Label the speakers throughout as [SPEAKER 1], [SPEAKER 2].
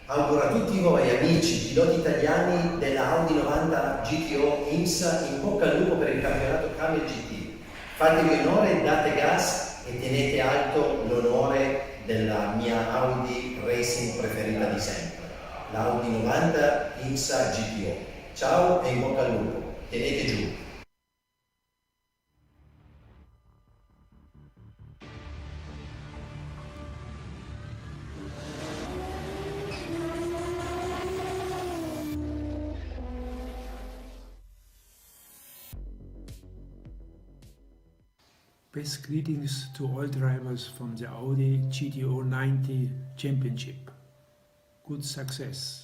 [SPEAKER 1] Auguro a tutti voi amici, piloti italiani della Audi 90 GTO IMSA in bocca al lupo per il campionato Kamel GT. Fatevi onore, date gas e tenete alto l'onore della mia Audi Racing preferita di sempre, l'Audi 90 IMSA GTO. Ciao e in bocca al lupo, tenete giù.
[SPEAKER 2] Best greetings to all drivers from the Audi GTO 90 Championship. Good success.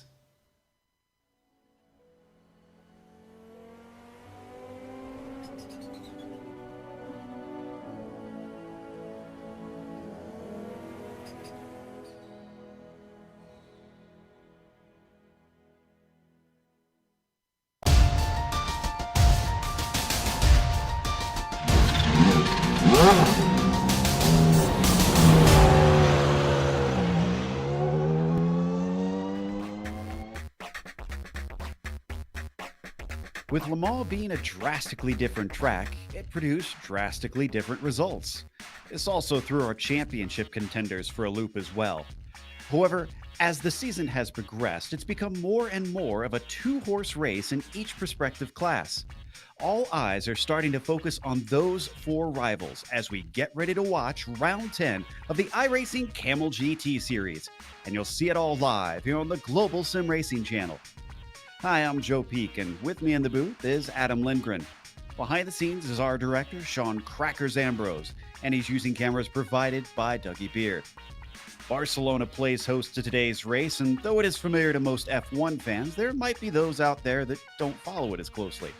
[SPEAKER 3] With Le Mans being a drastically different track, it produced drastically different results. This also threw our championship contenders for a loop as well. However, as the season has progressed, it's become more and more of a two-horse race in each prospective class. All eyes are starting to focus on those four rivals as we get ready to watch round 10 of the iRacing Kamel GT series, and you'll see it all live here on the Global SimRacing channel. Hi, I'm Joe Peak, and with me in the booth is Adam Lindgren. Behind the scenes is our director, Sean Crackers Ambrose, and he's using cameras provided by Dougie Beard. Barcelona plays host to today's race, and though it is familiar to most F1 fans, there might be those out there that don't follow it as closely.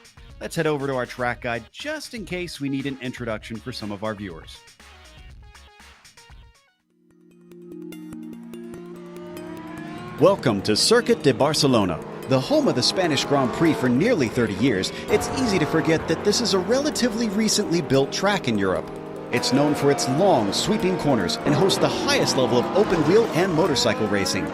[SPEAKER 3] Let's head over to our track guide just in case we need an introduction for some of our viewers. Welcome to Circuit de Barcelona. The home of the Spanish Grand Prix for nearly 30 years, it's easy to forget that this is a relatively recently built track in Europe. It's known for its long, sweeping corners and hosts the highest level of open-wheel and motorcycle racing.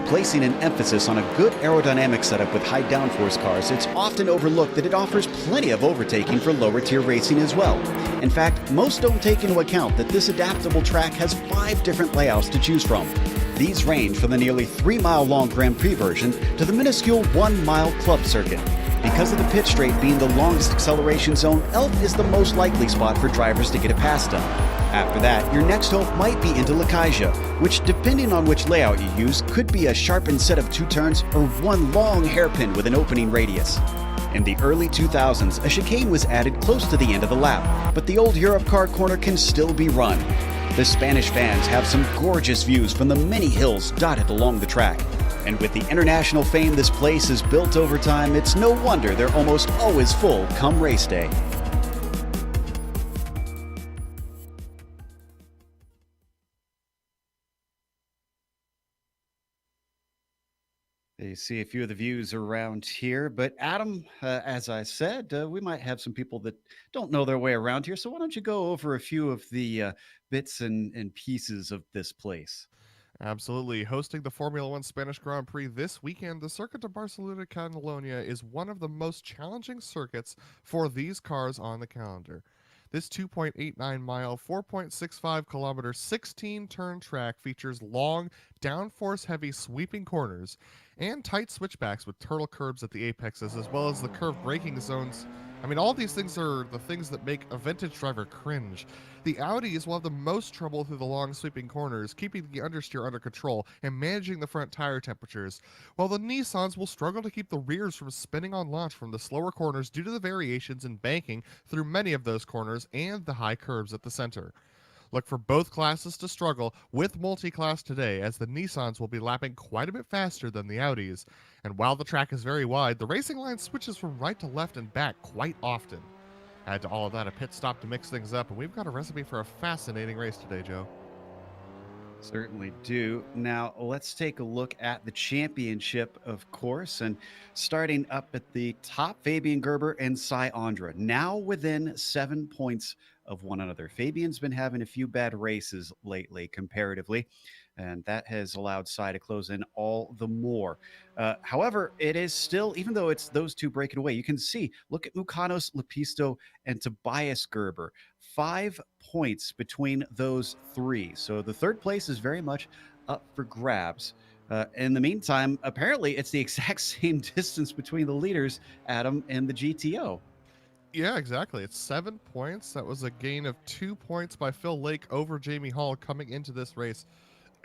[SPEAKER 3] Placing an emphasis on a good aerodynamic setup with high downforce cars, it's often overlooked that it offers plenty of overtaking for lower-tier racing as well. In fact, most don't take into account that this adaptable track has 5 different layouts to choose from. These range from the nearly 3-mile-long Grand Prix version to the minuscule 1-mile club circuit. Because of the pit straight being the longest acceleration zone, Elf is the most likely spot for drivers to get it past them. After that, your next hope might be into Lacaja, which, depending on which layout you use, could be a sharpened set of 2 turns or one long hairpin with an opening radius. In the early 2000s, a chicane was added close to the end of the lap, but the old Europe car corner can still be run. The Spanish fans have some gorgeous views from the many hills dotted along the track. And with the international fame this place has built over time, it's no wonder they're almost always full come race day. You see a few of the views around here, but Adam, as I said, we might have some people that don't know their way around here. So why don't you go over a few of the bits and pieces of this place?
[SPEAKER 4] Absolutely. Hosting the Formula One Spanish Grand Prix this weekend, the Circuit de Barcelona-Catalunya is one of the most challenging circuits for these cars on the calendar. This 2.89 mile, 4.65 kilometer, 16 turn track features long, downforce heavy sweeping corners and tight switchbacks with turtle curbs at the apexes, as well as the curved braking zones. I mean, all these things are the things that make a vintage driver cringe. The Audis will have the most trouble through the long sweeping corners, keeping the understeer under control and managing the front tire temperatures, while the Nissans will struggle to keep the rears from spinning on launch from the slower corners due to the variations in banking through many of those corners and the high curves at the center. Look for both classes to struggle with multi-class today, as the Nissans will be lapping quite a bit faster than the Audis. And while the track is very wide, the racing line switches from right to left and back quite often. Add to all of that a pit stop to mix things up, and we've got a recipe for a fascinating race today, Joe.
[SPEAKER 3] Certainly do. Now, let's take a look at the championship, of course, and starting up at the top, Fabian Gerber and Cy Andra, now within 7 points of one another. Fabian's been having a few bad races lately, comparatively. and that has allowed Sai to close in all the more. However, it is still, even though it's those two breaking away, you can see, look at Mukanos, Lepisto, and Tobias Gerber. 5 points between those three. So the third place is very much up for grabs. In the meantime, apparently it's the exact same distance between the leaders, Adam, and the GTO.
[SPEAKER 4] Yeah, exactly. It's 7 points. That was a gain of 2 points by Phil Lake over Jamie Hall coming into this race.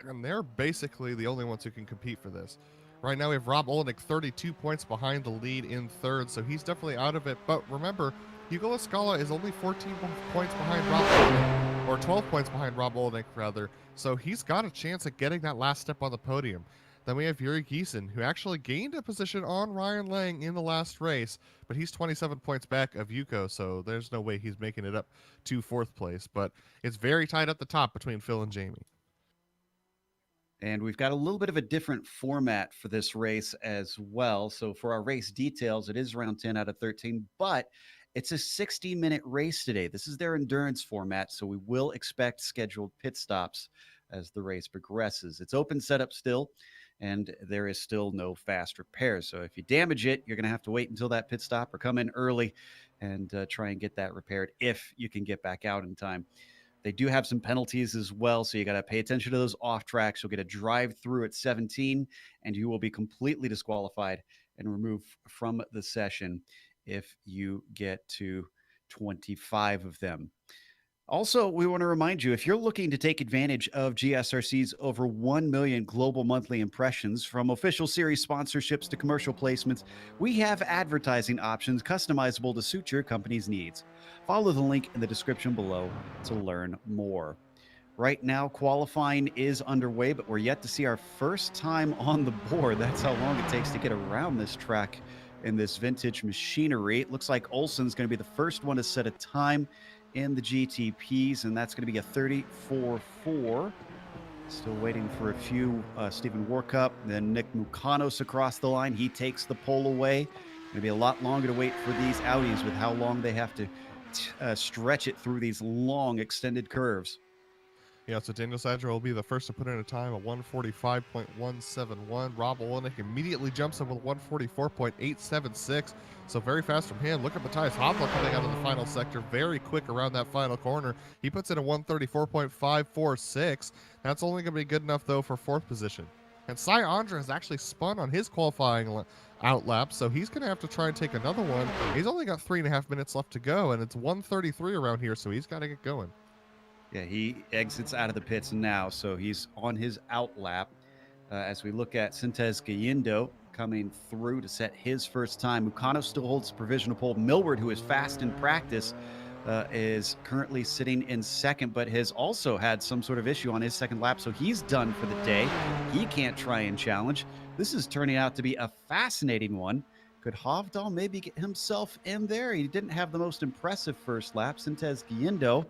[SPEAKER 4] And they're basically the only ones who can compete for this. Right now we have Rob Olenek 32 points behind the lead in third, so he's definitely out of it. But remember, Hugo La Scala is only 14 points behind Rob Olenek, or 12 points behind Rob Olenek, rather. So he's got a chance at getting that last step on the podium. Then we have Yuri Giesen, who actually gained a position on Ryan Lang in the last race, but he's 27 points back of Yuko, so there's no way he's making it up to fourth place. But it's very tight at the top between Phil and Jamie.
[SPEAKER 3] And we've got a little bit of a different format for this race as well. So for our race details, it is round 10 out of 13, but it's a 60-minute race today. This is their endurance format, so we will expect scheduled pit stops as the race progresses. It's open setup still, and there is still no fast repairs. So if you damage it, you're going to have to wait until that pit stop or come in early and try and get that repaired if you can get back out in time. They do have some penalties as well, so you got to pay attention to those off tracks. You'll get a drive through at 17, and you will be completely disqualified and removed from the session if you get to 25 of them. Also, we want to remind you, if you're looking to take advantage of GSRC's over 1 million global monthly impressions, from official series sponsorships to commercial placements, we have advertising options customizable to suit your company's needs. Follow the link in the description below to learn more. Right now, qualifying is underway, but we're yet to see our first time on the board. That's how long it takes to get around this track in this vintage machinery. It looks like Olsen's going to be the first one to set a time in the GTPs, and that's going to be a 34.4. Still waiting for a few. Stephen Warkup, then Nick Mukanos across the line. He takes the pole away. Going to be a lot longer to wait for these Audis with how long they have to stretch it through these long extended curves.
[SPEAKER 4] Yeah, so Daniel Sadger will be the first to put in a time of 145.171. Rob Olenek immediately jumps in with 144.876. So very fast from him. Look at Matthias Hoffler coming out of the final sector. Very quick around that final corner. He puts in a 134.546. That's only going to be good enough, though, for fourth position. And Cy Andra has actually spun on his qualifying out lap, so he's going to have to try and take another one. He's only got 3.5 minutes left to go, and it's 133 around here, so he's got to get going.
[SPEAKER 3] Yeah, he exits out of the pits now, so he's on his out lap. As we look at Sintez Gayindo coming through to set his first time. Mukanos still holds the provisional pole. Millward, who is fast in practice, is currently sitting in second, but has also had some sort of issue on his second lap, so he's done for the day. He can't try and challenge. This is turning out to be a fascinating one. Could Hovdal maybe get himself in there? He didn't have the most impressive first lap. Sintez Gayindo,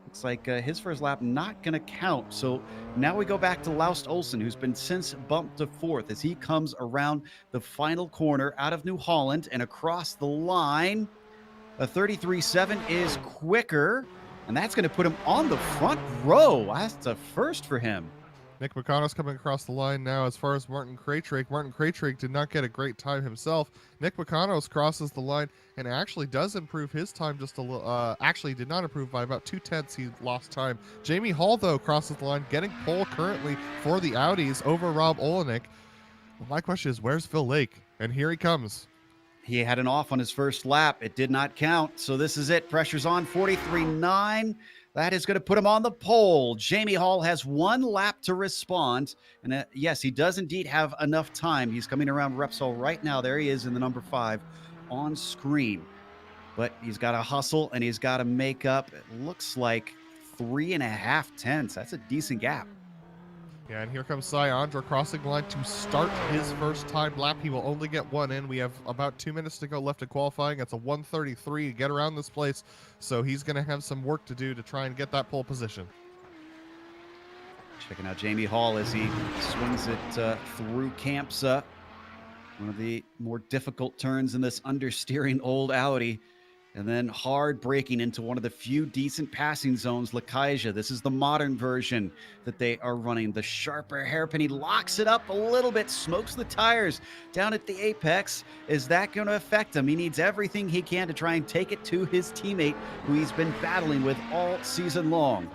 [SPEAKER 3] looks like his first lap not going to count. So now we go back to Laust Olsen, who's been since bumped to fourth as he comes around the final corner out of New Holland and across the line. A 33.7 is quicker, and that's going to put him on the front row. That's a first for him.
[SPEAKER 4] Nick Mukanos coming across the line now. As far as Martin Kraytrick, Martin Kraytrick did not get a great time himself. Nick Mukanos crosses the line and actually does improve his time just a little. Actually did not improve by about 0.2. He lost time. Jamie Hall, though, crosses the line, getting pole currently for the Audis over Rob Olenek. Well, my question is, where's Phil Lake? And here he comes.
[SPEAKER 3] He had an off on his first lap. It did not count. So this is it. Pressure's on. 43.9. That is going to put him on the pole. Jamie Hall has 1 lap to respond. And yes, he does indeed have enough time. He's coming around Repsol right now. There he is in the number 5 on screen. But he's got to hustle and he's got to make up, it looks like 3.5 tenths. That's a decent gap.
[SPEAKER 4] Yeah, and here comes Cy Andra crossing the line to start his first time lap. He will only get 1 in. We have about 2 minutes to go left in qualifying. It's a 1:33 to get around this place, so he's going to have some work to do to try and get that pole position.
[SPEAKER 3] Checking out Jamie Hall as he swings it through Campsa. One of the more difficult turns in this understeering old Audi. And then hard braking into one of the few decent passing zones, Lakaja. This is the modern version that they are running. The sharper hairpin, he locks it up a little bit, smokes the tires down at the apex. Is that going to affect him? He needs everything he can to try and take it to his teammate, who he's been battling with all season long.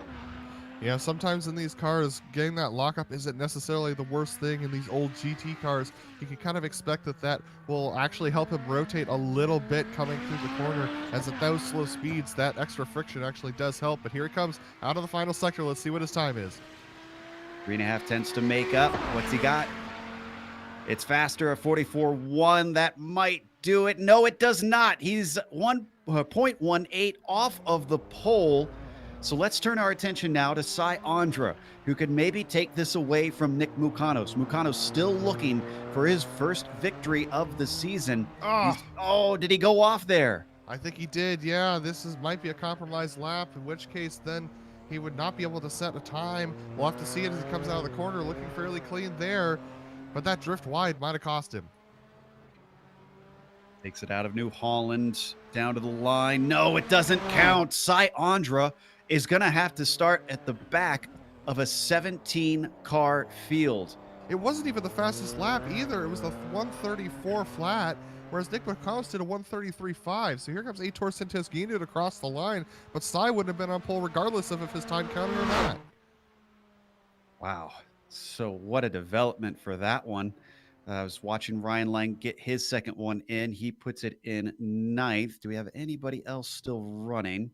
[SPEAKER 4] Yeah, sometimes in these cars, getting that lockup isn't necessarily the worst thing. In these old GT cars, you can kind of expect that will actually help him rotate a little bit coming through the corner, as at those slow speeds, that extra friction actually does help. But here he comes out of the final sector. Let's see what his time is.
[SPEAKER 3] 3.5 tenths to make up. What's he got? It's faster, a 44.1. That might do it. No, it does not. He's 1.18 off of the pole. So let's turn our attention now to Sai Andra, who could maybe take this away from Nick Mukanos. Mukanos still looking for his first victory of the season. Oh, did he go off there?
[SPEAKER 4] I think he did, yeah. Might be a compromised lap, in which case then he would not be able to set a time. We'll have to see it as he comes out of the corner, looking fairly clean there. But that drift wide might have cost him.
[SPEAKER 3] Takes it out of New Holland, down to the line. No, it doesn't count. Sai Andra is going to have to start at the back of a 17-car field.
[SPEAKER 4] It wasn't even the fastest lap either. It was the 134 flat, whereas Nick Mukanos did a 133.5. So here comes Heitor Santesguinho to cross the line, but Sai wouldn't have been on pole regardless of if his time counted or not.
[SPEAKER 3] Wow. So what a development for that one. I was watching Ryan Lang get his second one in. He puts it in 9th. Do we have anybody else still running?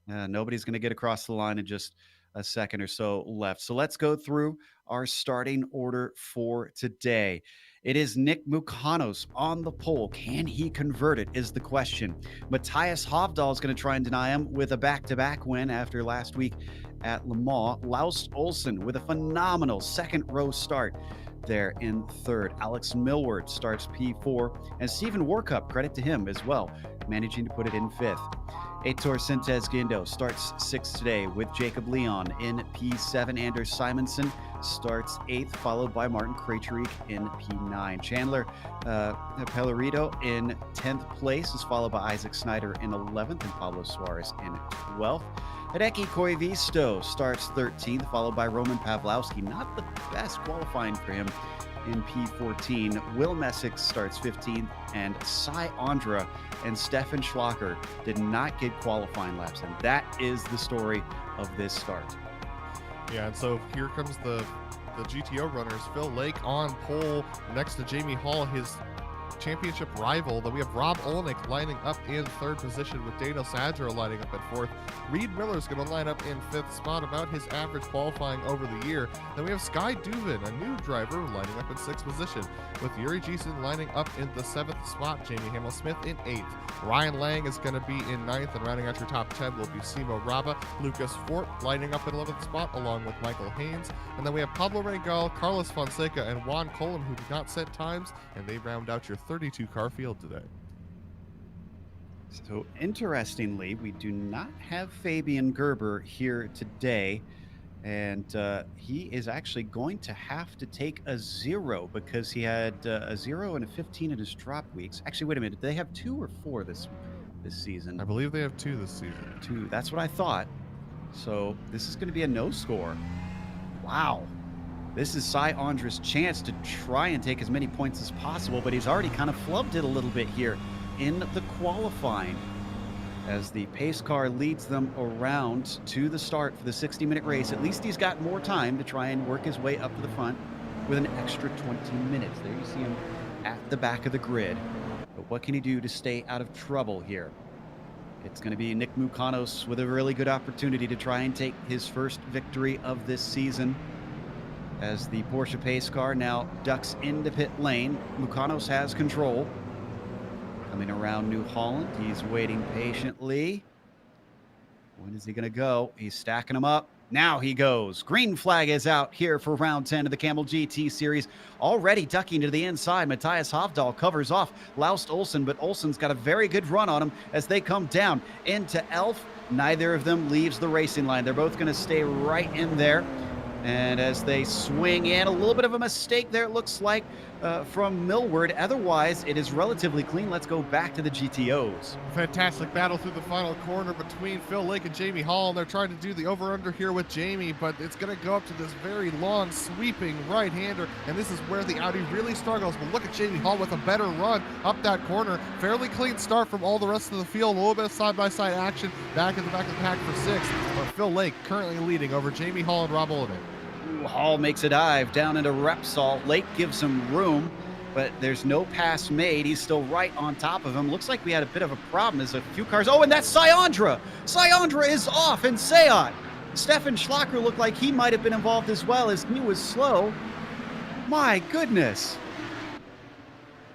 [SPEAKER 3] Nobody's going to get across the line in just a second or so left. So let's go through our starting order for today. It is Nick Mukanos on the pole. Can he convert it is the question. Matthias Hovdal is going to try and deny him with a back-to-back win after last week at Le Mans. Laust Olsen with a phenomenal second row start there in 3rd. Alex Millward starts P4, and Stephen Warcup, credit to him as well, managing to put it in 5th. Heitor Santesguinho starts 6th today with Jacob Leon in P7. Anders Simonsen starts 8th, followed by Martin Krejcik in P9. Chandler Pellerito in 10th place is followed by Isaac Snyder in 11th and Pablo Suarez in 12th. Hideki Koivisto starts 13th, followed by Roman Pawlowski. Not the best qualifying for him in P14. Will Messick starts 15th, and Sai Andra and Stefan Schlacher did not get qualifying laps, and that is the story of this start.
[SPEAKER 4] Yeah, and so here comes the GTO runners. Phil Lake on pole next to Jamie Hall, his championship rival. Then we have Rob Olnick lining up in 3rd position with Daniel Sadger lining up at 4th. Reed Miller's going to line up in 5th spot, about his average qualifying over the year. Then we have Sky Duvin, a new driver, lining up in 6th position with Yuri Jessen lining up in the 7th spot. Jamie Hamill-Smith in 8th. Ryan Lang is going to be in 9th, and rounding out your top 10 will be Simo Raba. Lucas Fort lining up in 11th spot along with Michael Haynes. And then we have Pablo Regal, Carlos Fonseca, and Juan Colum, who did not set times, and they round out your 32-car field today.
[SPEAKER 3] So interestingly, we do not have Fabian Gerber here today, and he is actually going to have to take a 0 because he had a 0 and a 15 in his drop weeks. Actually, wait a minute. Do they have 2 or 4 this season?
[SPEAKER 4] I believe they have 2 this season.
[SPEAKER 3] 2. That's what I thought. So this is going to be a no score. Wow. This is Sai Andra's chance to try and take as many points as possible, but he's already kind of flubbed it a little bit here in the qualifying as the pace car leads them around to the start for the 60-minute race. At least he's got more time to try and work his way up to the front with an extra 20 minutes. There you see him at the back of the grid. But what can he do to stay out of trouble here? It's going to be Nick Mukanos with a really good opportunity to try and take his first victory of this season, as the Porsche pace car now ducks into pit lane. Mukanos has control. Coming around New Holland, he's waiting patiently. When is he going to go? He's stacking them up. Now he goes. Green flag is out here for round 10 of the Kamel GT series. Already ducking to the inside. Matthias Hovdal covers off Laust Olsen, but Olsen's got a very good run on him as they come down into Elf. Neither of them leaves the racing line. They're both going to stay right in there. And as they swing in, a little bit of a mistake there, it looks like, from Millward. Otherwise, it is relatively clean. Let's go back to the GTOs.
[SPEAKER 4] Fantastic battle through the final corner between Phil Lake and Jamie Hall. And they're trying to do the over-under here with Jamie, but it's going to go up to this very long, sweeping right-hander. And this is where the Audi really struggles. But look at Jamie Hall with a better run up that corner. Fairly clean start from all the rest of the field. A little bit of side-by-side action back in the back of the pack for 6th. But Phil Lake currently leading over Jamie Hall and Rob Olenek.
[SPEAKER 3] Hall makes a dive down into Repsol. Lake gives him room, but there's no pass made. He's still right on top of him. Looks like we had a bit of a problem as a few cars. Oh, and that's Syondra. Syondra is off, and Seat. Stefan Schlacker looked like he might have been involved as well, as he was slow. My goodness.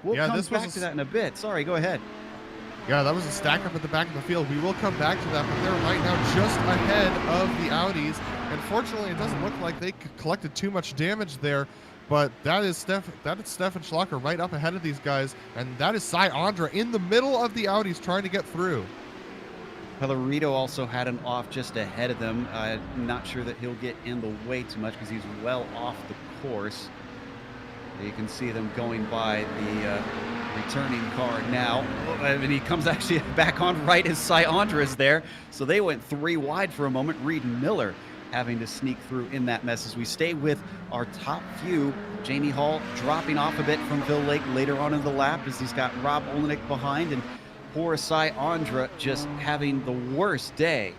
[SPEAKER 3] We'll come back to that in a bit. Sorry, go ahead.
[SPEAKER 4] Yeah, that was a stack up at the back of the field. We will come back to that, but they're right now just ahead of the Audis. And fortunately, it doesn't look like they collected too much damage there, but that is Stefan Schlacker right up ahead of these guys, and that is Syondra in the middle of the Audis trying to get through.
[SPEAKER 3] Pellerito also had an off just ahead of them. I'm not sure that he'll get in the way too much because he's well off the course. You can see them going by the returning car now. And he comes actually back on right as Syondra is there. So they went 3 wide for a moment. Reed Miller having to sneak through in that mess as we stay with our top few. Jamie Hall dropping off a bit from Phil Lake later on in the lap as he's got Rob Olenek behind, and poor Syondra just having the worst day.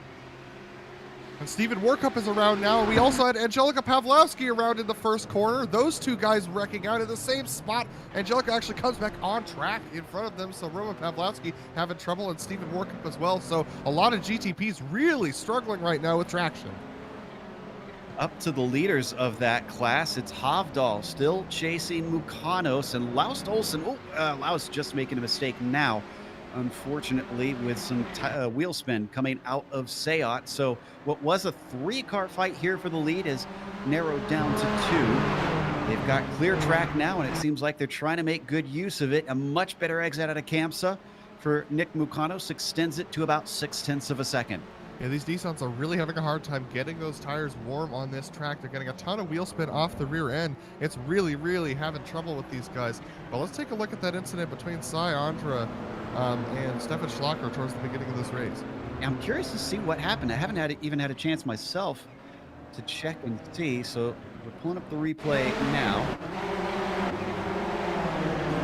[SPEAKER 4] And Steven Workup is around now. We also had Angelica Pavlovsky around in the first corner. Those two guys wrecking out in the same spot. Angelica actually comes back on track in front of them, so Roman Pavlovsky having trouble, and Steven Workup as well. So a lot of GTPs really struggling right now with traction.
[SPEAKER 3] Up to the leaders of that class, it's Hovdal still chasing Mukanos, and Laust Olsen. Laust just making a mistake now, unfortunately, with some wheel spin coming out of Seat. So what was a 3-car fight here for the lead is narrowed down to 2. They've got clear track now, and it seems like they're trying to make good use of it. A much better exit out of Kamsa for Nick Mukanos extends it to about 0.6 of a second.
[SPEAKER 4] Yeah, these Nissans are really having a hard time getting those tires warm on this track. They're getting a ton of wheel spin off the rear end. It's really, really having trouble with these guys. But let's take a look at that incident between Syondra and Stefan Schlacker towards the beginning of this race.
[SPEAKER 3] I'm curious to see what happened. I haven't even had a chance myself to check and see, so we're pulling up the replay now.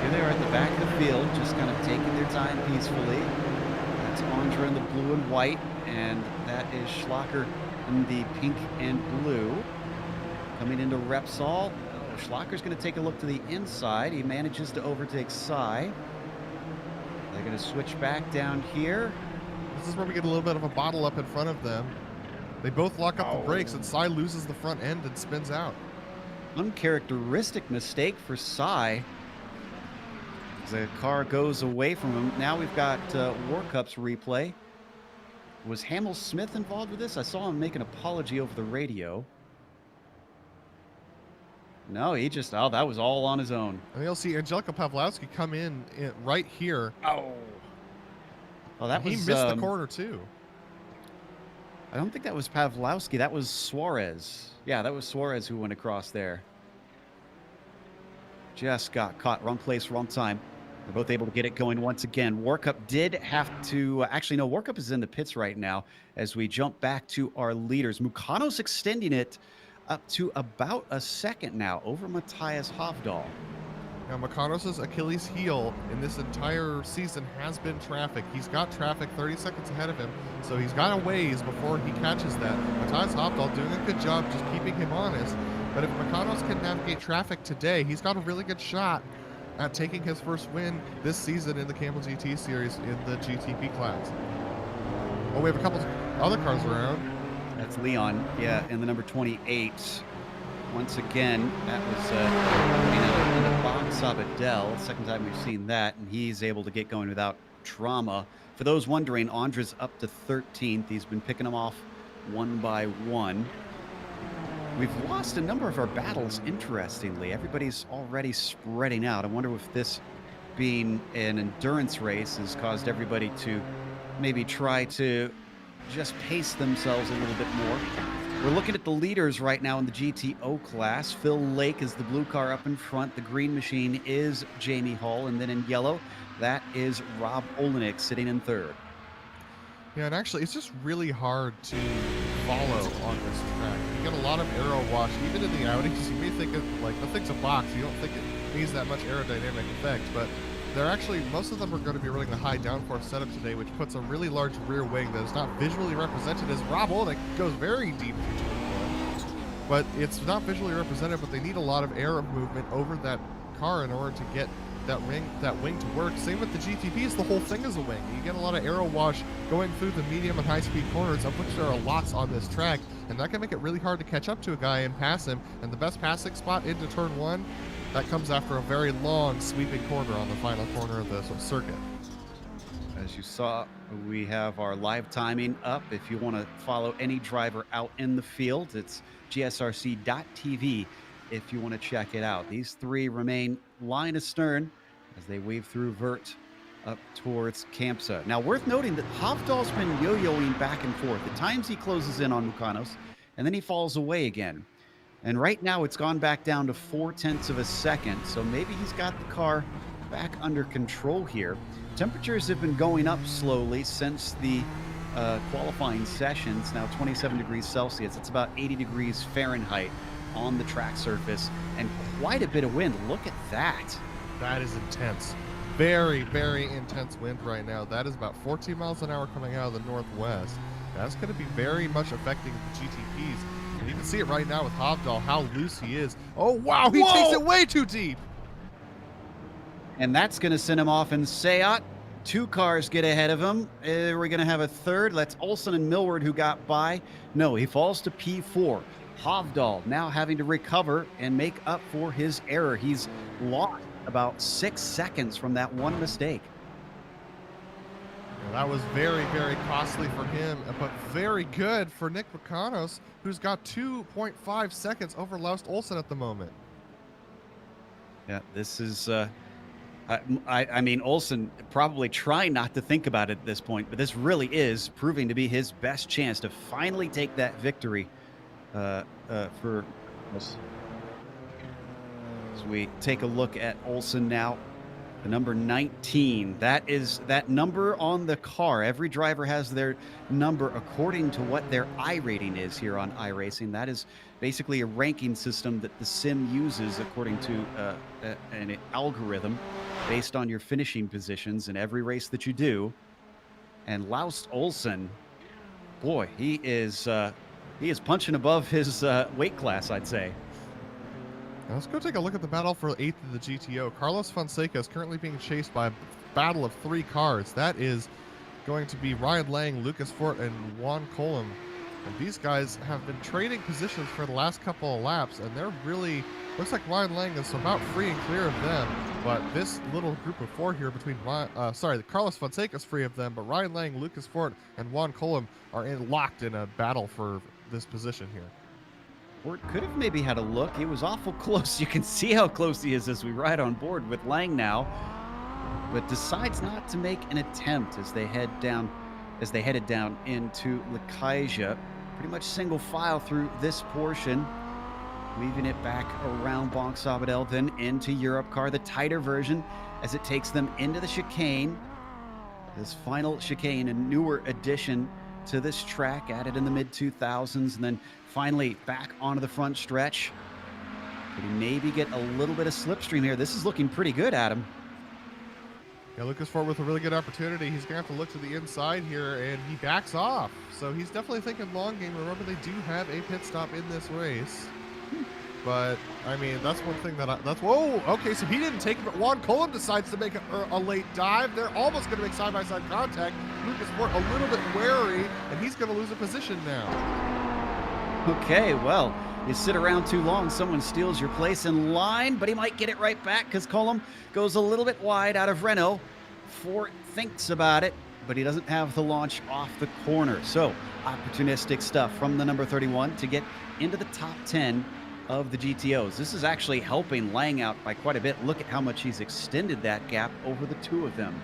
[SPEAKER 3] Here they are at the back of the field, just kind of taking their time peacefully. That's Ondra in the blue and white, and that is Schlacker in the pink and blue. Coming into Repsol, Schlacker's going to take a look to the inside. He manages to overtake Cy. They're going to switch back down here.
[SPEAKER 4] This is where we get a little bit of a bottle up in front of them. They both lock up the brakes, and Cy loses the front end and spins out.
[SPEAKER 3] Uncharacteristic mistake for Cy. The car goes away from him. Now we've got Workup's replay. Was Hamel Smith involved with this? I saw him make an apology over the radio. No, he just, that was all on his own.
[SPEAKER 4] And you'll see Angelica Pavlovsky come in right here.
[SPEAKER 3] Oh, that was...
[SPEAKER 4] He missed the corner, too.
[SPEAKER 3] I don't think that was Pavlovsky. That was Suarez. Yeah, that was Suarez who went across there. Just got caught. Wrong place, wrong time. They're both able to get it going once again. Workup did have to... actually, no, Workup is in the pits right now as we jump back to our leaders. Mukanos extending it up to about a second now over Matthias Hovdal.
[SPEAKER 4] Now, Mukanos' Achilles heel in this entire season has been traffic. He's got traffic 30 seconds ahead of him, so he's got a ways before he catches that. Matthias Hovdal doing a good job just keeping him honest. But if Mukanos can navigate traffic today, he's got a really good shot at taking his first win this season in the Kamel GT series in the GTP class. Oh, we have a couple other cars around.
[SPEAKER 3] That's Leon, yeah, in the number 28. Once again, that was in the box Sabadell. Second time we've seen that, and he's able to get going without trauma. For those wondering, Andra's up to 13th. He's been picking them off one by one. We've lost a number of our battles, interestingly. Everybody's already spreading out. I wonder if this being an endurance race has caused everybody to maybe try to just pace themselves a little bit more. We're looking at the leaders right now in the GTO class. Phil Lake is the blue car up in front. The green machine is Jamie Hall. And then in yellow, that is Rob Olenek sitting in third.
[SPEAKER 4] Yeah, and actually, it's just really hard to follow on this track. You get a lot of aero wash, even in the Audis. You may think of, like, the thing's a box. You don't think it needs that much aerodynamic effect, but they're actually, most of them are going to be running the high downforce setup today, which puts a really large rear wing that is not visually represented, as Rob Olenek goes very deep into turn 1. But it's not visually represented, but they need a lot of aero movement over that car in order to get that wing to work. Same with the GTPs, the whole thing is a wing. You get a lot of aero wash going through the medium and high speed corners, of which there are lots on this track, and that can make it really hard to catch up to a guy and pass him. And the best passing spot into turn 1, that comes after a very long sweeping corner on the final corner of the circuit.
[SPEAKER 3] As you saw, we have our live timing up. If you want to follow any driver out in the field, it's gsrc.tv if you want to check it out. These three remain line astern as they weave through Vert up towards Kampsa. Now, worth noting that Hovdal's been yo-yoing back and forth. At times he closes in on Mukanos, and then he falls away again. And right now it's gone back down to 0.4 of a second, so maybe he's got the car back under control here. Temperatures have been going up slowly since the qualifying sessions. Now 27 degrees Celsius. It's about 80 degrees Fahrenheit on the track surface, and quite a bit of wind. Look at that.
[SPEAKER 4] That is intense. Very, very intense wind right now. That is about 14 miles an hour coming out of the northwest. That's going to be very much affecting the GTPs. And you can see it right now with Hovdal, how loose he is. Oh, wow, he takes it way too deep.
[SPEAKER 3] And that's going to send him off in Seat. Two cars get ahead of him. We're going to have a third. That's Olsen and Millward who got by. No, he falls to P4. Hovdal now having to recover and make up for his error. He's lost about 6 seconds from that one mistake.
[SPEAKER 4] Well, that was very, very costly for him, but very good for Nick Mukanos, who's got 2.5 seconds over Laust Olsen at the moment.
[SPEAKER 3] Yeah, this is... I mean, Olsen probably trying not to think about it at this point, but this really is proving to be his best chance to finally take that victory for us. As we take a look at Olsen now, the number 19, that is that number on the car. Every driver has their number according to what their I rating is here on iRacing. That is basically a ranking system that the sim uses according to an algorithm based on your finishing positions in every race that you do. And Laust Olsen, boy, he is punching above his weight class, I'd say.
[SPEAKER 4] Now let's go take a look at the battle for 8th of the GTO. Carlos Fonseca is currently being chased by a battle of 3 cars. That is going to be Ryan Lang, Lucas Fort, and Juan Colum. And these guys have been trading positions for the last couple of laps, and they're really, looks like Ryan Lang is about free and clear of them. But this little group of 4 here between, Carlos Fonseca is free of them, but Ryan Lang, Lucas Fort, and Juan Colum are locked in a battle for this position here.
[SPEAKER 3] Fort could have maybe had a look. He was awful close. You can see how close he is as we ride on board with Lang now, but decides not to make an attempt as they headed down into Lakaja. Pretty much single file through this portion, weaving it back around Bonk Sabadell, then into Europe car, the tighter version, as it takes them into the chicane. This final chicane, a newer addition to this track, added in the mid-2000s, and then finally back onto the front stretch. Could he maybe get a little bit of slipstream here? This is looking pretty good, Adam.
[SPEAKER 4] Yeah, Lucas Fort with a really good opportunity. He's going to have to look to the inside here, and he backs off. So he's definitely thinking long game. Remember, they do have a pit stop in this race. But, I mean, that's one thing that whoa, okay, so he didn't take it, but Juan Colum decides to make a late dive. They're almost going to make side-by-side contact. Lucas Fort a little bit wary, and he's going to lose a position now.
[SPEAKER 3] Okay, well, you sit around too long, someone steals your place in line, but he might get it right back because Colum goes a little bit wide out of Renault. Fort thinks about it, but he doesn't have the launch off the corner. So, opportunistic stuff from the number 31 to get into the top 10 of the GTOs. This is actually helping Lang out by quite a bit. Look at how much he's extended that gap over the 2 of them.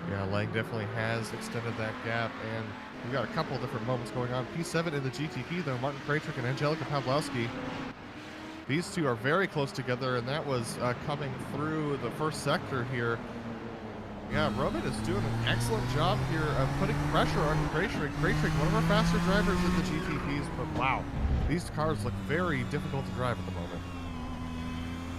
[SPEAKER 4] Yeah, Lang definitely has extended that gap, and We've got a couple of different moments going on. P7 in the GTP, though, Martin Krajcik and Angelika Pawlowski. These two are very close together, and that was coming through the first sector here. Yeah, Roman is doing an excellent job here of putting pressure on Krajcik. Krajcik, one of our faster drivers in the GTPs, but wow, these cars look very difficult to drive at the moment.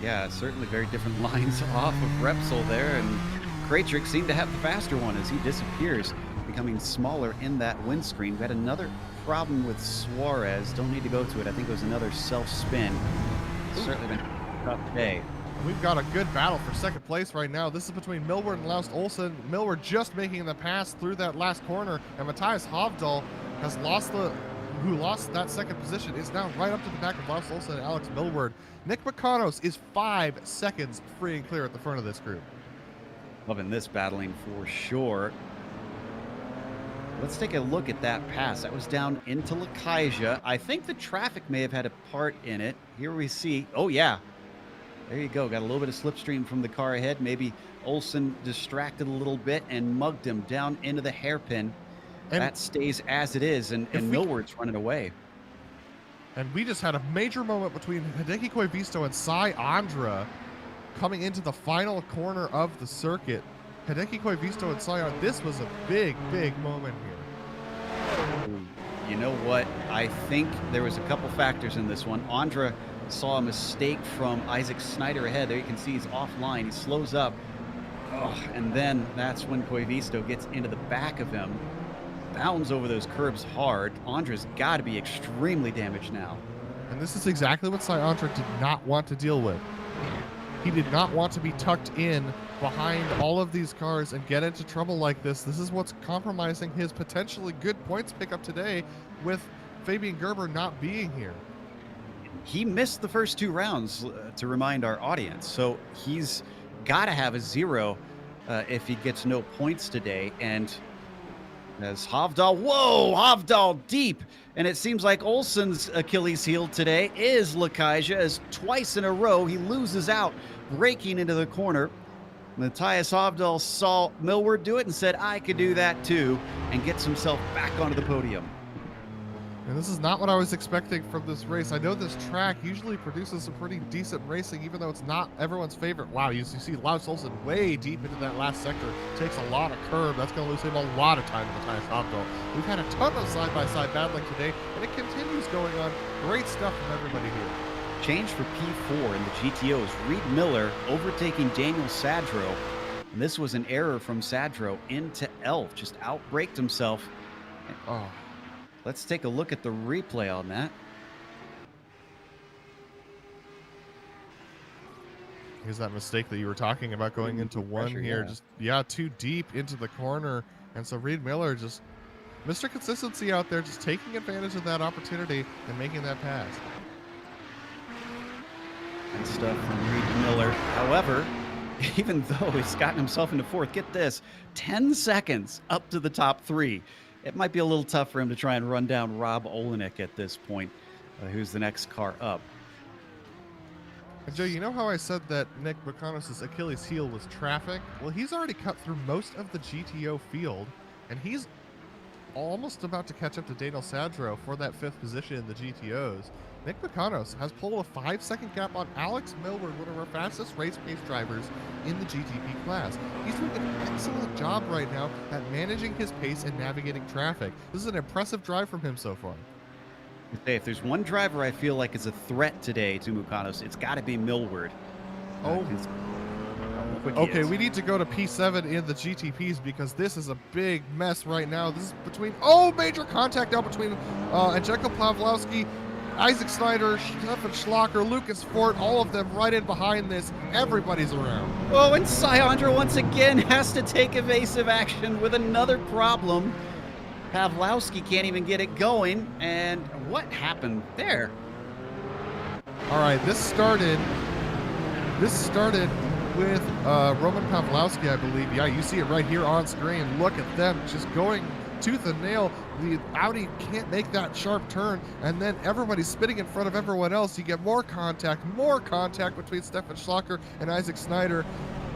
[SPEAKER 3] Yeah, certainly very different lines off of Repsol there, and Krajcik seemed to have the faster one as he disappears, becoming smaller in that windscreen. We had another problem with Suarez. Don't need to go to it. I think it was another self-spin. Certainly been a tough day.
[SPEAKER 4] We've got a good battle for second place right now. This is between Millward and Laust Olsen. Millward just making the pass through that last corner, and Matthias Hovdal has who lost that second position, is now right up to the back of Laust Olsen and Alex Millward. Nick Makanos is 5 seconds free and clear at the front of this group.
[SPEAKER 3] Loving this battling for sure. Let's take a look at that pass. That was down into Lakaja. I think the traffic may have had a part in it. Here we see, oh yeah, there you go. Got a little bit of slipstream from the car ahead. Maybe Olsen distracted a little bit and mugged him down into the hairpin. And that stays as it is, and Millward's running away.
[SPEAKER 4] And we just had a major moment between Hideki Koivisto and Sai Andra coming into the final corner of the circuit. Hideki Koivisto and Sai Andra, this was a big, big moment here.
[SPEAKER 3] You know what? I think there was a couple factors in this one. Andra saw a mistake from Isaac Snyder ahead. There you can see he's offline. He slows up. Oh, and then that's when Koivisto gets into the back of him. Bounds over those curbs hard. Andra's got to be extremely damaged now.
[SPEAKER 4] And this is exactly what Sai Andra did not want to deal with. He did not want to be tucked in behind all of these cars and get into trouble like this. This is what's compromising his potentially good points pickup today with Fabian Gerber not being here.
[SPEAKER 3] He missed the first 2 rounds, to remind our audience. So he's got to have a 0 if he gets no points today. And as Hovdal, whoa, Hovdal deep. And it seems like Olsen's Achilles heel today is Lakaja, as twice in a row he loses out, breaking into the corner. Matthias Hovdal saw Millward do it and said, I could do that too, and gets himself back onto the podium.
[SPEAKER 4] And this is not what I was expecting from this race. I know this track usually produces some pretty decent racing, even though it's not everyone's favorite. Wow, you see Laus Olsen way deep into that last sector. Takes a lot of curb. That's going to lose him a lot of time in the Matthias Hovdal. We've had a ton of side-by-side battling today, and it continues going on. Great stuff from everybody here.
[SPEAKER 3] Change for P4 in the GTOs. Reed Miller overtaking Daniel Sadro. And this was an error from Sadro into Elf. Just outbraked himself.
[SPEAKER 4] Oh.
[SPEAKER 3] Let's take a look at the replay on that.
[SPEAKER 4] Here's that mistake that you were talking about going into one
[SPEAKER 3] pressure,
[SPEAKER 4] here.
[SPEAKER 3] yeah.
[SPEAKER 4] Just, too deep into the corner. And so Reed Miller just, Mr. Consistency out there, just taking advantage of that opportunity and making that pass.
[SPEAKER 3] And stuff from Reed Miller. However, even though he's gotten himself into 4th, get this, 10 seconds up to the top 3. It might be a little tough for him to try and run down Rob Olenek at this point, who's the next car up.
[SPEAKER 4] And Joe, you know how I said that Nick Makanos' Achilles heel was traffic? Well, he's already cut through most of the GTO field, and he's almost about to catch up to Daniel Sadro for that 5th position in the GTOs. Nick Makanos has pulled a 5-second gap on Alex Millward, one of our fastest race pace drivers in the GTP class. He's doing an excellent job right now at managing his pace and navigating traffic. This is an impressive drive from him so far.
[SPEAKER 3] If there's one driver I feel like is a threat today to Makanos, it's got to be Millward.
[SPEAKER 4] Okay, we need to go to P7 in the GTPs because this is a big mess right now. This is between, major contact now between Angelika Pawlowski, Isaac Snyder, Stefan Schlocker, Lucas Fort, all of them right in behind this. Everybody's around.
[SPEAKER 3] Oh, and Syandra once again has to take evasive action with another problem. Pawlowski can't even get it going. And what happened there?
[SPEAKER 4] All right, this started with Roman Pawlowski, I believe. Yeah, you see it right here on screen. Look at them just going tooth and nail. The Audi can't make that sharp turn, and then everybody's spinning in front of everyone else. You get more contact between Stefan Schlocker and Isaac Snyder.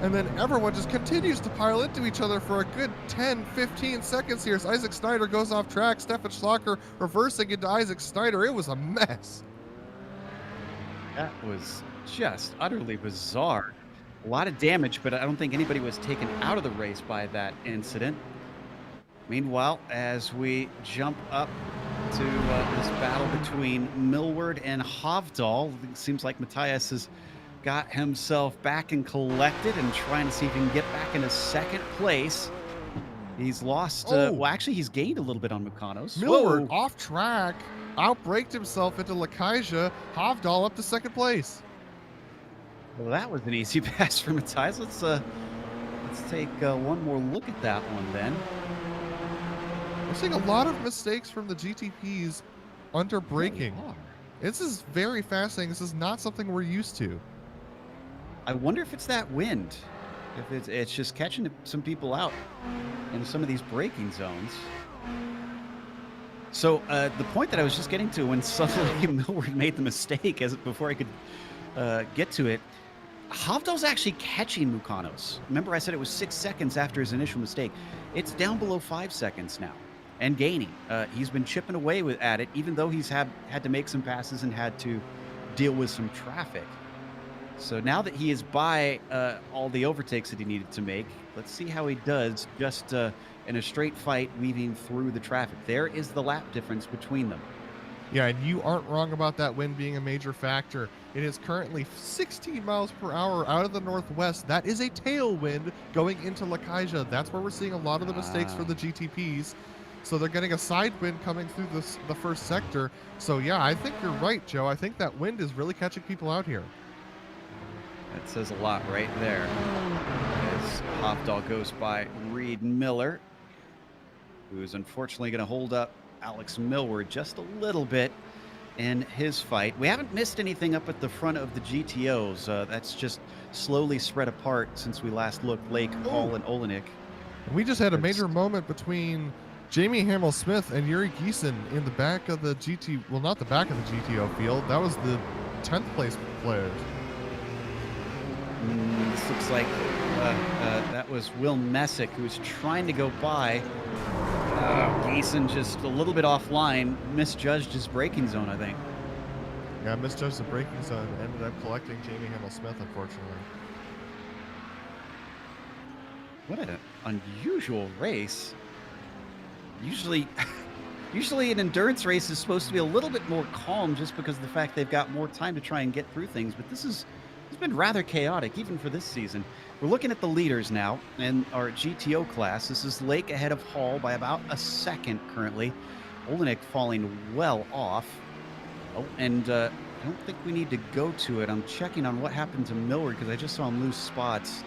[SPEAKER 4] and then everyone just continues to pile into each other for a good 10-15 seconds here as Isaac Snyder goes off track. Stefan Schlocker reversing into Isaac Snyder. It was a mess.
[SPEAKER 3] That was just utterly bizarre. A lot of damage, but I don't think anybody was taken out of the race by that incident. Meanwhile, as we jump up to this battle between Millward and Hovdal, it seems like Matthias has got himself back and collected and trying to see if he can get back into second place. He's lost, well, actually, he's gained a little bit on Mukanos.
[SPEAKER 4] Millward off track, outbraked himself into Lakaja. Hovdal up to second place.
[SPEAKER 3] Well, that was an easy pass for Matthias. Let's take one more look at that one then.
[SPEAKER 4] We're seeing a lot of mistakes from the GTPs under braking. This is very fascinating. This is not something we're used to.
[SPEAKER 3] I wonder if it's that wind. If it's just catching some people out in some of these braking zones. So the point that I was just getting to when suddenly Millward made the mistake before I could get to it, Hovdal's actually catching Mukanos. Remember I said it was 6 seconds after his initial mistake. It's down below 5 seconds now and gaining. He's been chipping away at it, even though he's had to make some passes and had to deal with some traffic. So now that he is by all the overtakes that he needed to make, let's see how he does just in a straight fight weaving through the traffic. There is the lap difference between them.
[SPEAKER 4] Yeah, and you aren't wrong about that wind being a major factor. It is currently 16 miles per hour out of the northwest. That is a tailwind going into Lakaja. That's where we're seeing a lot of the mistakes for the GTPs. So they're getting a side wind coming through the first sector. So yeah, I think you're right, Joe. I think that wind is really catching people out here.
[SPEAKER 3] That says a lot right there. As Hovdal goes by Reed Miller, who is unfortunately going to hold up Alex Millward just a little bit in his fight. We haven't missed anything up at the front of the GTOs. That's just slowly spread apart since we last looked. Lake, Hall, and Olenek.
[SPEAKER 4] We just had a major moment between Jamie Hamill-Smith and Yuri Giesen in the back of the well, not the back of the GTO field. That was the 10th place players.
[SPEAKER 3] This looks like that was Will Messick, who was trying to go by. Giesen just a little bit offline, misjudged his braking zone, I think.
[SPEAKER 4] Yeah, misjudged the braking zone, ended up collecting Jamie Hamill-Smith, unfortunately.
[SPEAKER 3] What an unusual race. Usually an endurance race is supposed to be a little bit more calm just because of the fact they've got more time to try and get through things, but it's been rather chaotic, even for this season. We're looking at the leaders now in our GTO class. This is Lake ahead of Hall by about a second currently. Olenek falling well off. Oh, and I don't think we need to go to it. I'm checking on what happened to Millward because I just saw him lose spots.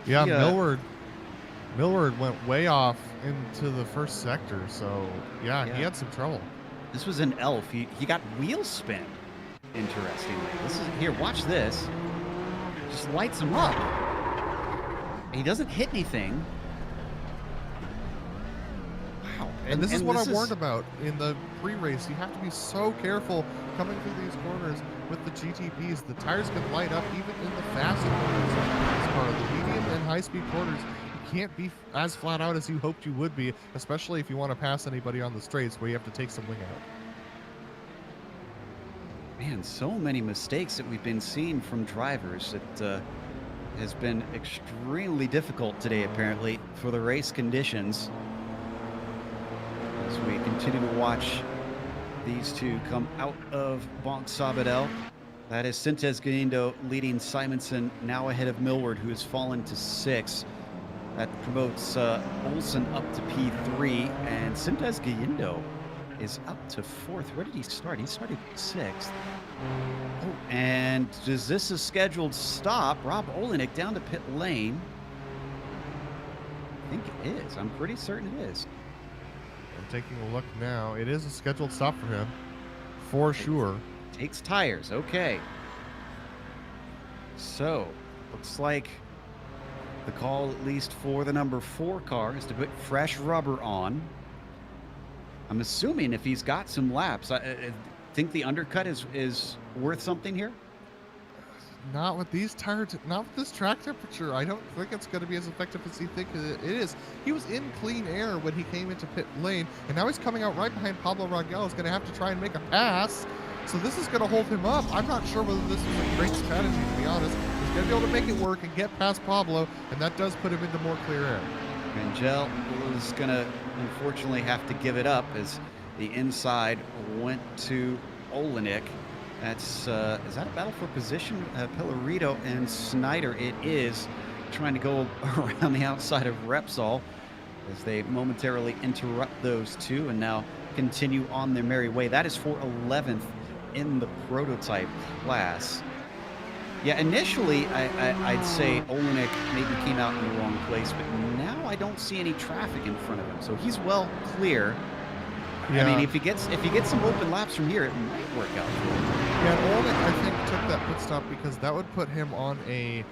[SPEAKER 4] Yeah, Millward went way off into the first sector, so yeah, he had some trouble.
[SPEAKER 3] This was an elf. He got wheel spin. Interestingly, here. Watch this. Just lights him up. He doesn't hit anything. Wow.
[SPEAKER 4] And this is what I warned about in the pre-race. You have to be so careful coming through these corners with the GTPs. The tires can light up even in the fast corners. As part of the medium and high-speed corners, you can't be as flat out as you hoped you would be, especially if you want to pass anybody on the straights where you have to take some wing out.
[SPEAKER 3] Man, so many mistakes that we've been seeing from drivers. It has been extremely difficult today, apparently, for the race conditions. As we continue to watch these two come out of Bonk Sabadell. That is Sintez Galindo leading Simonson, now ahead of Millward, who has fallen to 6. That promotes Olsen up to P3, and Sintez Galindo is up to 4th. Where did he start? He started 6th. Oh, and is this a scheduled stop? Rob Olenek down to pit lane. I think it is. I'm pretty certain it is.
[SPEAKER 4] I'm taking a look now. It is a scheduled stop for him, for sure.
[SPEAKER 3] Takes tires. Okay. So, looks like the call, at least for the number 4 car, is to put fresh rubber on. I'm assuming if he's got some laps, I think the undercut is worth something here.
[SPEAKER 4] not with these not with this track temperature. I don't think it's going to be as effective as you think it is. He was in clean air when he came into pit lane, and now he's coming out right behind Pablo Rangel. Is going to have to try and make a pass. So this is going to hold him up. I'm not sure whether this is a great strategy, to be honest. He's going to be able to make it work and get past Pablo, and that does put him into more clear air.
[SPEAKER 3] Rangel is going to unfortunately have to give it up as the inside went to Olenek. That's, is that a battle for position? Pellerito and Snyder, it is, trying to go around the outside of Repsol as they momentarily interrupt those two and now continue on their merry way. That is for 11th in the prototype class. Yeah, initially I'd say Olenek maybe came out in the wrong place, but now I don't see any traffic in front of him, so he's well clear. Yeah. I mean, if he gets some open laps from here, it might work out for him.
[SPEAKER 4] Yeah, Olenek, I think, took that pit stop because that would put him on a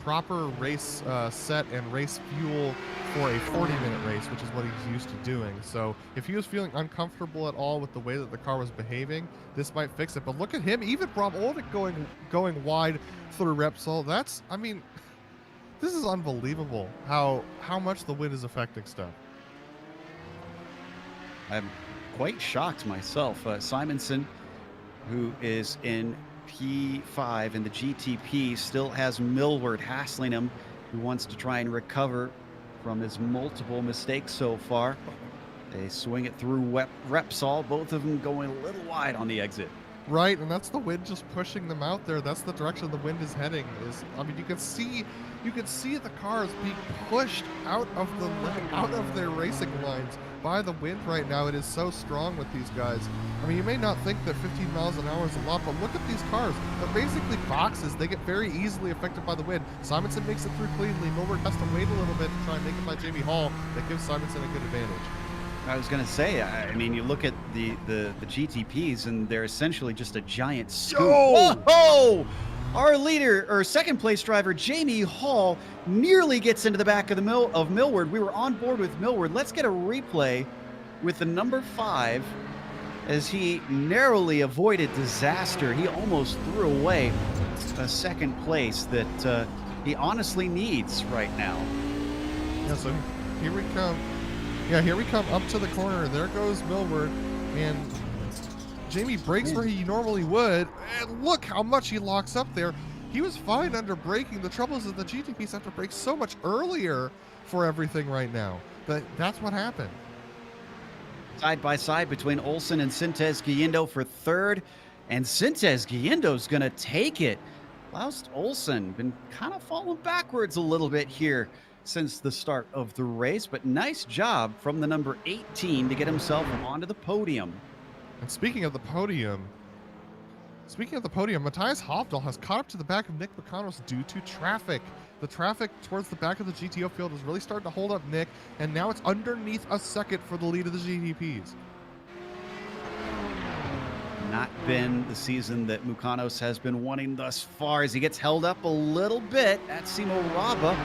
[SPEAKER 4] proper race set and race fuel for a 40-minute race, which is what he's used to doing. So if he was feeling uncomfortable at all with the way that the car was behaving, this might fix it. But look at him, even Rob Olenek going wide through Repsol. That's, I mean, this is unbelievable how much the wind is affecting stuff.
[SPEAKER 3] I'm quite shocked myself. Simonson, who is in P5 in the GTP, still has Millward hassling him, who wants to try and recover from his multiple mistakes so far. They swing it through Repsol, both of them going a little wide on the exit.
[SPEAKER 4] Right, and that's the wind just pushing them out there. That's the direction the wind is heading. I mean, you can see the cars being pushed out of their racing lines by the wind right now. It is so strong with these guys. I mean, you may not think that 15 miles an hour is a lot, but look at these cars. They're basically boxes. They get very easily affected by the wind. Simonson makes it through cleanly. Millward has to wait a little bit to try and make it by Jamie Hall. That gives Simonson a good advantage.
[SPEAKER 3] I was going to say, I mean, you look at the GTPs, and they're essentially just a giant scoop. Whoa! Our leader, or second place driver, Jamie Hall, nearly gets into the back of Millward. We were on board with Millward. Let's get a replay with the number 5 as he narrowly avoided disaster. He almost threw away a second place that he honestly needs right now.
[SPEAKER 4] Yeah, so here we come. Yeah, here we come up to the corner. There goes Millward, and Jamie brakes where he normally would, and look how much he locks up there. He was fine under braking. The trouble is that the GTPs have to brake so much earlier for everything right now. That's what happened.
[SPEAKER 3] Side by side between Olsen and Sintez Guindo for third, and Sintez Guindo's gonna take it. Whilst Olsen been kind of falling backwards a little bit here since the start of the race, but nice job from the number 18 to get himself onto the podium.
[SPEAKER 4] And speaking of the podium, Matthias Hofdahl has caught up to the back of Nick Makanos due to traffic. The traffic towards the back of the GTO field is really starting to hold up Nick, and now it's underneath a second for the lead of the GTPs.
[SPEAKER 3] Not been the season that Mukanos has been wanting thus far as he gets held up a little bit at Simo Raba.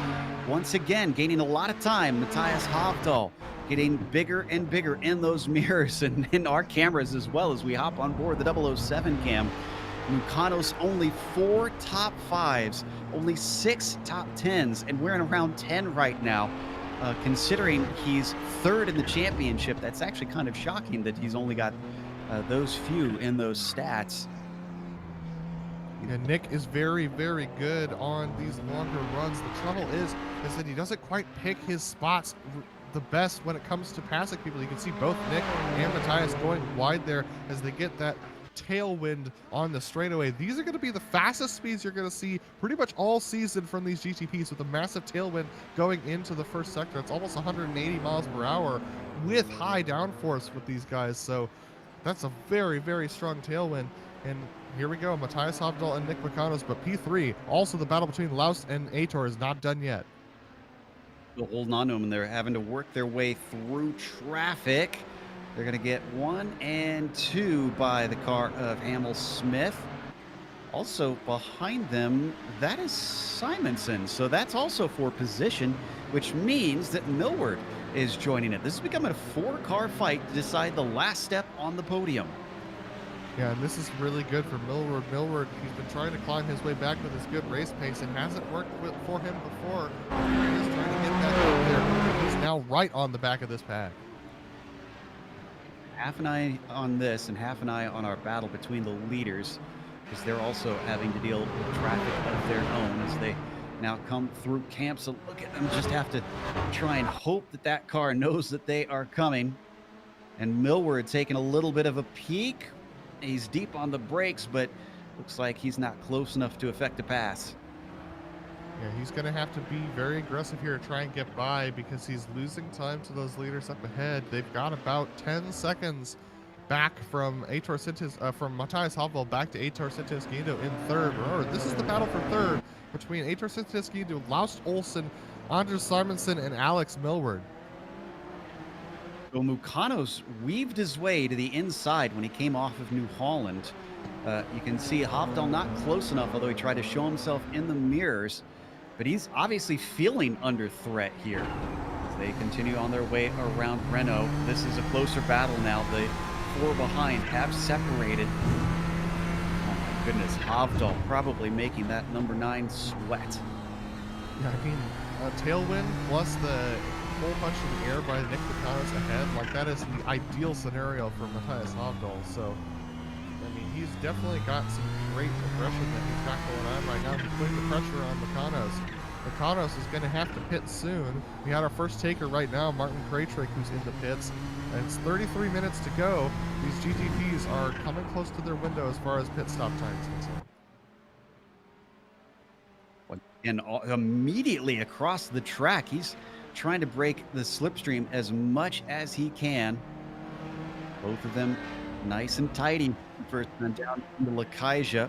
[SPEAKER 3] Once again, gaining a lot of time. Matthias Hofdahl getting bigger and bigger in those mirrors and in our cameras as well as we hop on board the 007 cam. Mukanos only 4 top 5s, only 6 top 10s, and we're in around 10 right now. Considering he's third in the championship, that's actually kind of shocking that he's only got those few in those stats.
[SPEAKER 4] And Nick is very, very good on these longer runs. The trouble is that he doesn't quite pick his spots the best when it comes to passing people. You can see both Nick and Matthias going wide there as they get that tailwind on the straightaway. These are going to be the fastest speeds you're going to see pretty much all season from these GTPs, with a massive tailwind going into the first sector. It's almost 180 miles per hour with high downforce with these guys. So that's a very, very strong tailwind. And here we go, Matthias Hofdahl and Nick Makanos, but P3, also the battle between Laus and Aitor is not done yet.
[SPEAKER 3] They're holding on to them, and they're having to work their way through traffic. They're going to get 1 and 2 by the car of Hamill Smith. Also behind them, that is Simonson. So that's also for position, which means that Millward is joining it. This is becoming a 4-car fight to decide the last step on the podium.
[SPEAKER 4] Yeah, and this is really good for Millward. Millward, he's been trying to climb his way back with his good race pace. It hasn't worked for him before. Here he is trying to get back up there. He's now right on the back of this pack.
[SPEAKER 3] Half an eye on this and half an eye on our battle between the leaders, because they're also having to deal with traffic of their own as they now come through camp. So look at them, just have to try and hope that that car knows that they are coming. And Millward taking a little bit of a peek. He's deep on the brakes, but looks like he's not close enough to affect a pass.
[SPEAKER 4] Yeah, he's going to have to be very aggressive here to try and get by, because he's losing time to those leaders up ahead. They've got about 10 seconds back from from Matthias Hobvel back to Aitor Sintes-Guindo in third. Remember, this is the battle for third between Aitor Sintes-Guindo, Laust Olsen, Anders Simonsen, and Alex Millward.
[SPEAKER 3] So Mucanos weaved his way to the inside when he came off of New Holland. You can see Hofdahl not close enough, although he tried to show himself in the mirrors. But he's obviously feeling under threat here as they continue on their way around Renault. This is a closer battle now. The four behind have separated. Oh my goodness, Hofdahl probably making that number 9 sweat.
[SPEAKER 4] Yeah, I mean, tailwind plus the whole bunch in the air by Nick Mucanos ahead, like that is the ideal scenario for Matthias Hofdahl. So, I mean, he's definitely got some great aggression that he's got going on right now. He's putting the pressure on Mucanos. Mucanos is going to have to pit soon. We had our first taker right now, Martin Krajcik, who's in the pits. And it's 33 minutes to go. These GTPs are coming close to their window as far as pit stop time is concerned.
[SPEAKER 3] And immediately across the track, he's trying to break the slipstream as much as he can. Both of them nice and tidy. First one down to Lakaija.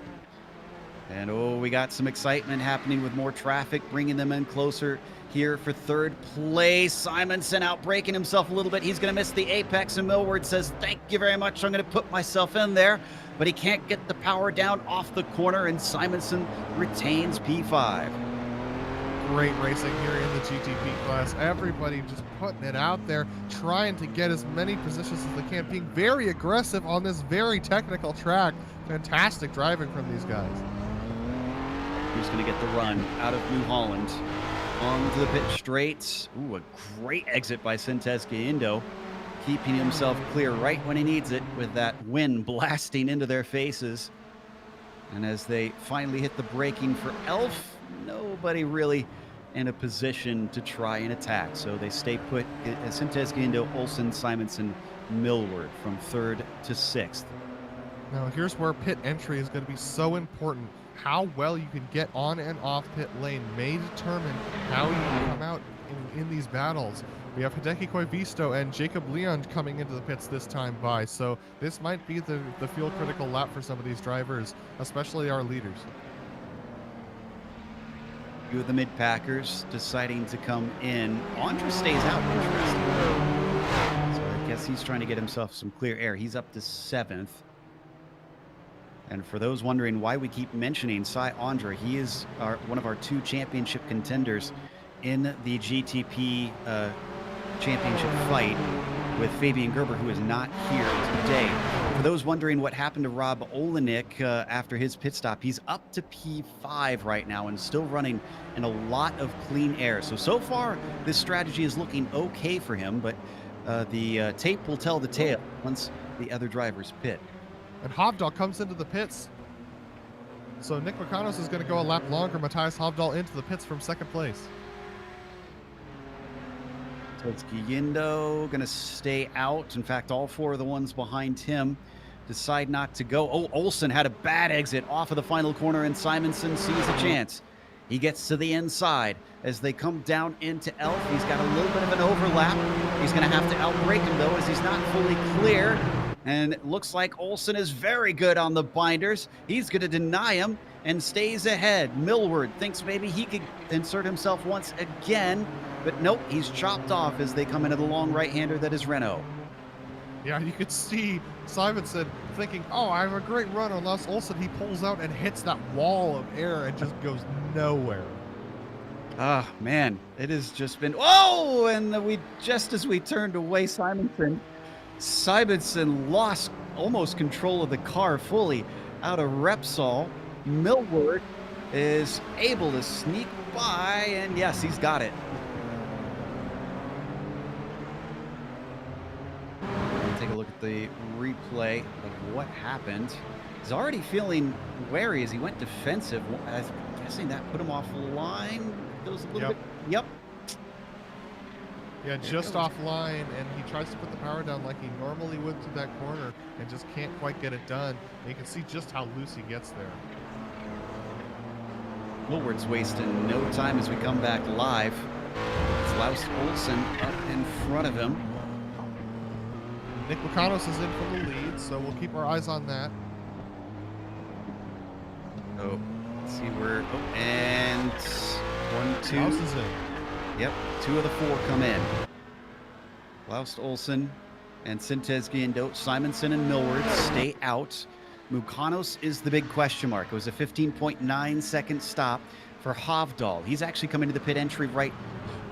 [SPEAKER 3] And oh, we got some excitement happening with more traffic, bringing them in closer here for third place. Simonsen outbraking himself a little bit. He's going to miss the apex, and Millward says, thank you very much. I'm going to put myself in there. But he can't get the power down off the corner, and Simonsen retains P5.
[SPEAKER 4] Great racing here in the GTP class. Everybody just putting it out there, trying to get as many positions as they can, being very aggressive on this very technical track. Fantastic driving from these guys.
[SPEAKER 3] Who's going to get the run out of New Holland onto the pit straight. Ooh, a great exit by Sintes-Guindo, keeping himself clear right when he needs it with that wind blasting into their faces. And as they finally hit the braking for Elf, nobody really in a position to try and attack. So they stay put. Sintes-Guindo, Olsen, Simonsen, Millward from third to sixth.
[SPEAKER 4] Now here's where pit entry is going to be so important. How well you can get on and off pit lane may determine how you come out in these battles. We have Hideki Koivisto and Jacob Leond coming into the pits this time by, so this might be the fuel critical lap for some of these drivers, especially our leaders.
[SPEAKER 3] A few of the mid-packers deciding to come in. Andra stays out, interesting. So I guess he's trying to get himself some clear air. He's up to 7th. And for those wondering why we keep mentioning Cy Andra, he is one of our 2 championship contenders in the GTP championship fight with Fabian Gerber, who is not here today. For those wondering what happened to Rob Olenek after his pit stop, he's up to P5 right now and still running in a lot of clean air. So far, this strategy is looking okay for him, but the tape will tell the tale once the other drivers pit.
[SPEAKER 4] And Hofdahl comes into the pits. So Nick Mucanos is going to go a lap longer. Matthias Hofdahl into the pits from second place.
[SPEAKER 3] Sintes-Guindo going to stay out. In fact, all 4 of the ones behind him decide not to go. Oh, Olsen had a bad exit off of the final corner, and Simonsen sees a chance. He gets to the inside as they come down into Elf. He's got a little bit of an overlap. He's going to have to outbrake him, though, as he's not fully clear. And it looks like Olsen is very good on the binders. He's going to deny him and stays ahead. Millward thinks maybe he could insert himself once again, but nope, he's chopped off as they come into the long right-hander that is Renault.
[SPEAKER 4] Yeah, you could see Simonsen thinking, oh, I have a great run on Laust Olsen. He pulls out and hits that wall of air and just goes nowhere.
[SPEAKER 3] Ah, man, it has just been, oh, and just as we turned away Simonsen lost almost control of the car fully out of Repsol. Millward is able to sneak by, and yes, he's got it. Take a look at the replay of what happened. He's already feeling wary as he went defensive. I'm guessing that put him offline. Feels a little bit. Yep.
[SPEAKER 4] Yeah, just offline, and he tries to put the power down like he normally would through that corner and just can't quite get it done. And you can see just how loose he gets there.
[SPEAKER 3] Millward's wasting no time as we come back live. Klaus Olsen up in front of him.
[SPEAKER 4] Nick Lucanos is in for the lead, so we'll keep our eyes on that.
[SPEAKER 3] Oh, let's see where. Oh, and 1, 2.
[SPEAKER 4] Klaus is in.
[SPEAKER 3] Yep, 2 of the 4 come in. Klaus Olsen and Sintez Guindo, Simonson and Millward stay out. Mukanos is the big question mark. It was a 15.9 second stop for Hovdal. He's actually coming to the pit entry right.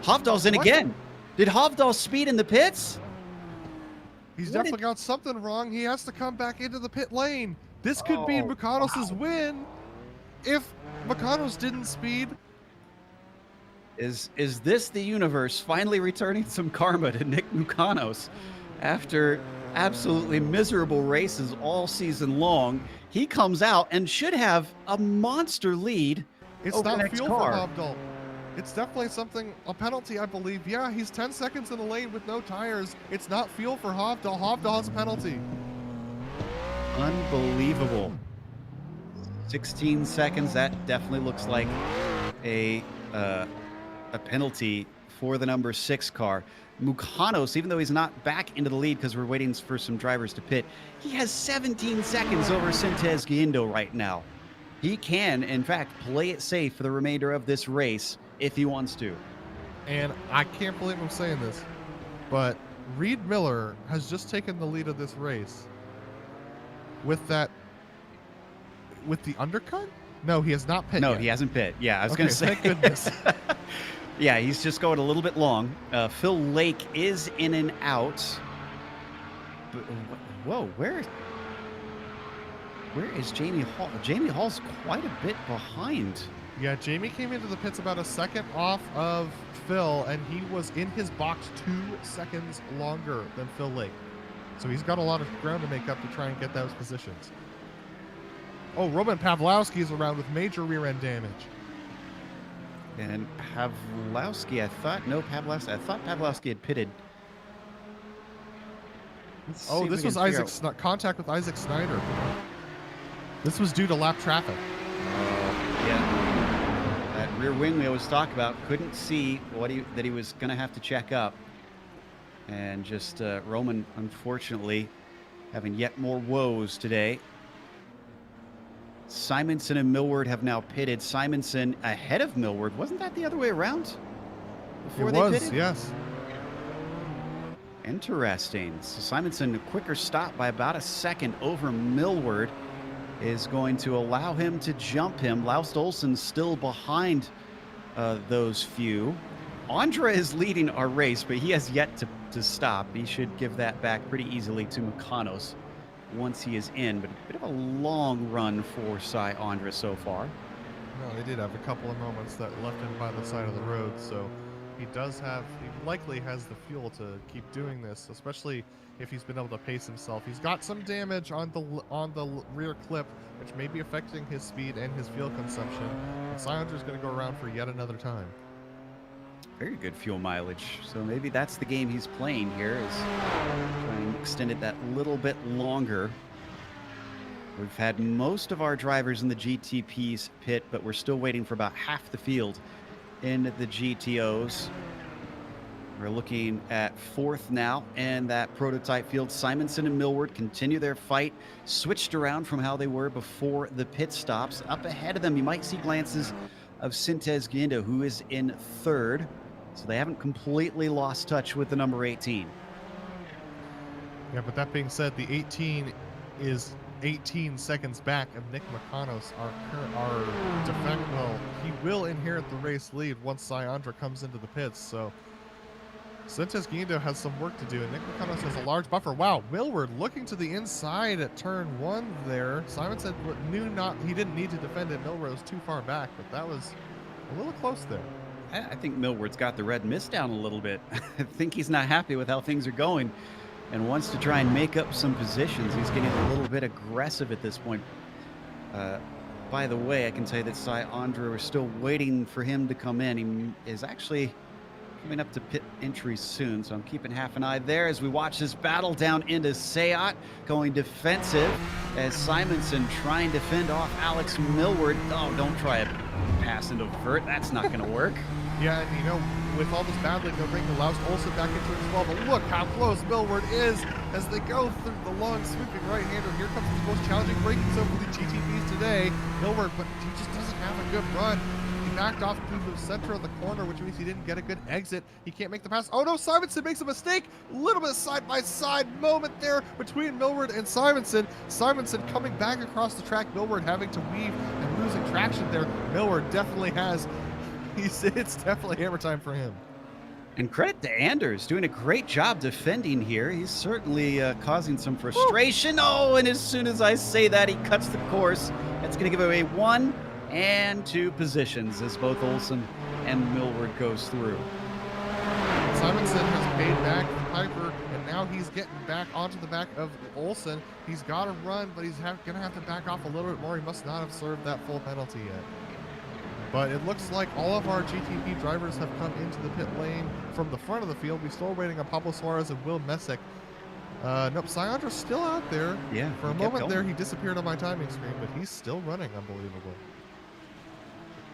[SPEAKER 3] Hovdal's in again. Did Hovdal speed in the pits?
[SPEAKER 4] He's definitely got something wrong. He has to come back into the pit lane. This could be Mukanos' win if Mukanos didn't speed.
[SPEAKER 3] Is this the universe finally returning some karma to Nick Mukanos after absolutely miserable races all season long? He comes out and should have a monster lead.
[SPEAKER 4] It's
[SPEAKER 3] over
[SPEAKER 4] not
[SPEAKER 3] next
[SPEAKER 4] fuel
[SPEAKER 3] car.
[SPEAKER 4] for Hovdal. It's definitely something, a penalty, I believe. Yeah, he's 10 seconds in the lane with no tires. It's not fuel for Hovdal. Hovdal has a penalty.
[SPEAKER 3] Unbelievable. 16 seconds. That definitely looks like a penalty for the number 6 car. Mukanos, even though he's not back into the lead because we're waiting for some drivers to pit, he has 17 seconds over Sintez Guindo right now. He can, in fact, play it safe for the remainder of this race if he wants to.
[SPEAKER 4] And I can't believe I'm saying this, but Reed Miller has just taken the lead of this race with the undercut? No, he has not pit
[SPEAKER 3] No,
[SPEAKER 4] yet.
[SPEAKER 3] he hasn't pit. Yeah, I was going to say.
[SPEAKER 4] Thank goodness.
[SPEAKER 3] Yeah, he's just going a little bit long. Phil Lake is in and out. But, whoa, where is Jamie Hall? Jamie Hall's quite a bit behind.
[SPEAKER 4] Yeah, Jamie came into the pits about a second off of Phil, and he was in his box 2 seconds longer than Phil Lake. So he's got a lot of ground to make up to try and get those positions. Oh, Roman Pawlowski is around with major rear end damage.
[SPEAKER 3] And Pawlowski, I thought Pawlowski had pitted.
[SPEAKER 4] Oh, this was contact with Isaac Snyder. This was due to lap traffic.
[SPEAKER 3] Yeah. That rear wing we always talk about, couldn't see that he was going to have to check up. And just Roman, unfortunately, having yet more woes today. Simonson and Millward have now pitted. Simonson ahead of Millward. Wasn't that the other way around? Before they pitted?
[SPEAKER 4] Yes.
[SPEAKER 3] Interesting. So Simonson, a quicker stop by about a second over Millward, is going to allow him to jump him. Laust Olsen still behind those few. Andra is leading our race, but he has yet to stop. He should give that back pretty easily to Mukanos once he is in, but a bit of a long run for Cy Andra so far.
[SPEAKER 4] No, they did have a couple of moments that left him by the side of the road, so he likely has the fuel to keep doing this, especially if he's been able to pace himself. He's got some damage on the rear clip, which may be affecting his speed and his fuel consumption. And Cy Andra is going to go around for yet another time.
[SPEAKER 3] Very good fuel mileage. So maybe that's the game he's playing here, is trying to extend it that little bit longer. We've had most of our drivers in the GTP's pit, but we're still waiting for about half the field in the GTOs. We're looking at 4th now, and that prototype field. Simonson and Millward continue their fight, switched around from how they were before the pit stops. Up ahead of them, you might see glances of Sintez Guindo, who is in 3rd. So they haven't completely lost touch with the number 18.
[SPEAKER 4] Yeah, but that being said, the 18 is 18 seconds back of Nick Mukanos, our defect. Well, he will inherit the race lead once Cy Andra comes into the pits. So Sentes Guindo has some work to do, and Nick McConos has a large buffer. Wow, Millward looking to the inside at turn 1 there. Simon said he didn't need to defend it. Millward was too far back, but that was a little close there.
[SPEAKER 3] I think Millward's got the red mist down a little bit. I think he's not happy with how things are going and wants to try and make up some positions. He's getting a little bit aggressive at this point. By the way, I can say that Cy Andre is still waiting for him to come in. He is actually coming up to pit entry soon, so I'm keeping half an eye there as we watch this battle down into Seat, going defensive as Simonson trying to fend off Alex Millward. Oh, don't try a pass into vert. That's not going to work.
[SPEAKER 4] Yeah, and you know, with all this battling, they'll bring the Laust Olsen back into it as well. But look how close Millward is as they go through the long sweeping right-hander. Here comes the most challenging braking zone for the GTPs today. Millward, but he just doesn't have a good run. He backed off through the center of the corner, which means he didn't get a good exit. He can't make the pass. Oh no, Simonson makes a mistake. A little bit of side-by-side moment there between Millward and Simonson. Simonson coming back across the track. Millward having to weave and losing traction there. Millward definitely has. It's definitely hammer time for him.
[SPEAKER 3] And credit to Anders, doing a great job defending here. He's certainly causing some frustration. Oh, and as soon as I say that, he cuts the course. That's going to give away 1 and 2 positions as both Olsen and Millward goes through.
[SPEAKER 4] Simonson has paid back Piper, and now he's getting back onto the back of Olsen. He's got to run, but he's going to have to back off a little bit more. He must not have served that full penalty yet. But it looks like all of our GTP drivers have come into the pit lane from the front of the field. We're still waiting on Pablo Suarez and Will Messick. Nope, Syandra's still out there.
[SPEAKER 3] Yeah.
[SPEAKER 4] For a moment there, he disappeared on my timing screen, but he's still running unbelievably.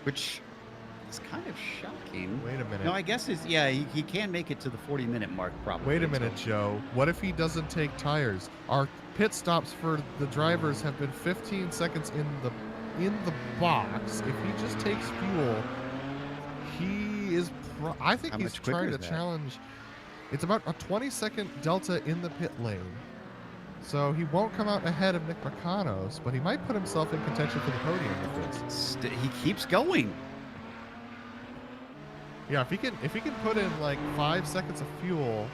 [SPEAKER 3] Which is kind of shocking.
[SPEAKER 4] Wait a minute.
[SPEAKER 3] No, I guess he can make it to the 40-minute mark probably.
[SPEAKER 4] Wait a minute, Joe. What if he doesn't take tires? Our pit stops for the drivers have been 15 seconds in the box. If he just takes fuel, he is I think he's trying to challenge. It's about a 20-second delta in the pit lane, so he won't come out ahead of Nick McConos, but he might put himself in contention for the podium with this.
[SPEAKER 3] He keeps going.
[SPEAKER 4] Yeah, if he can put in like 5 seconds of fuel,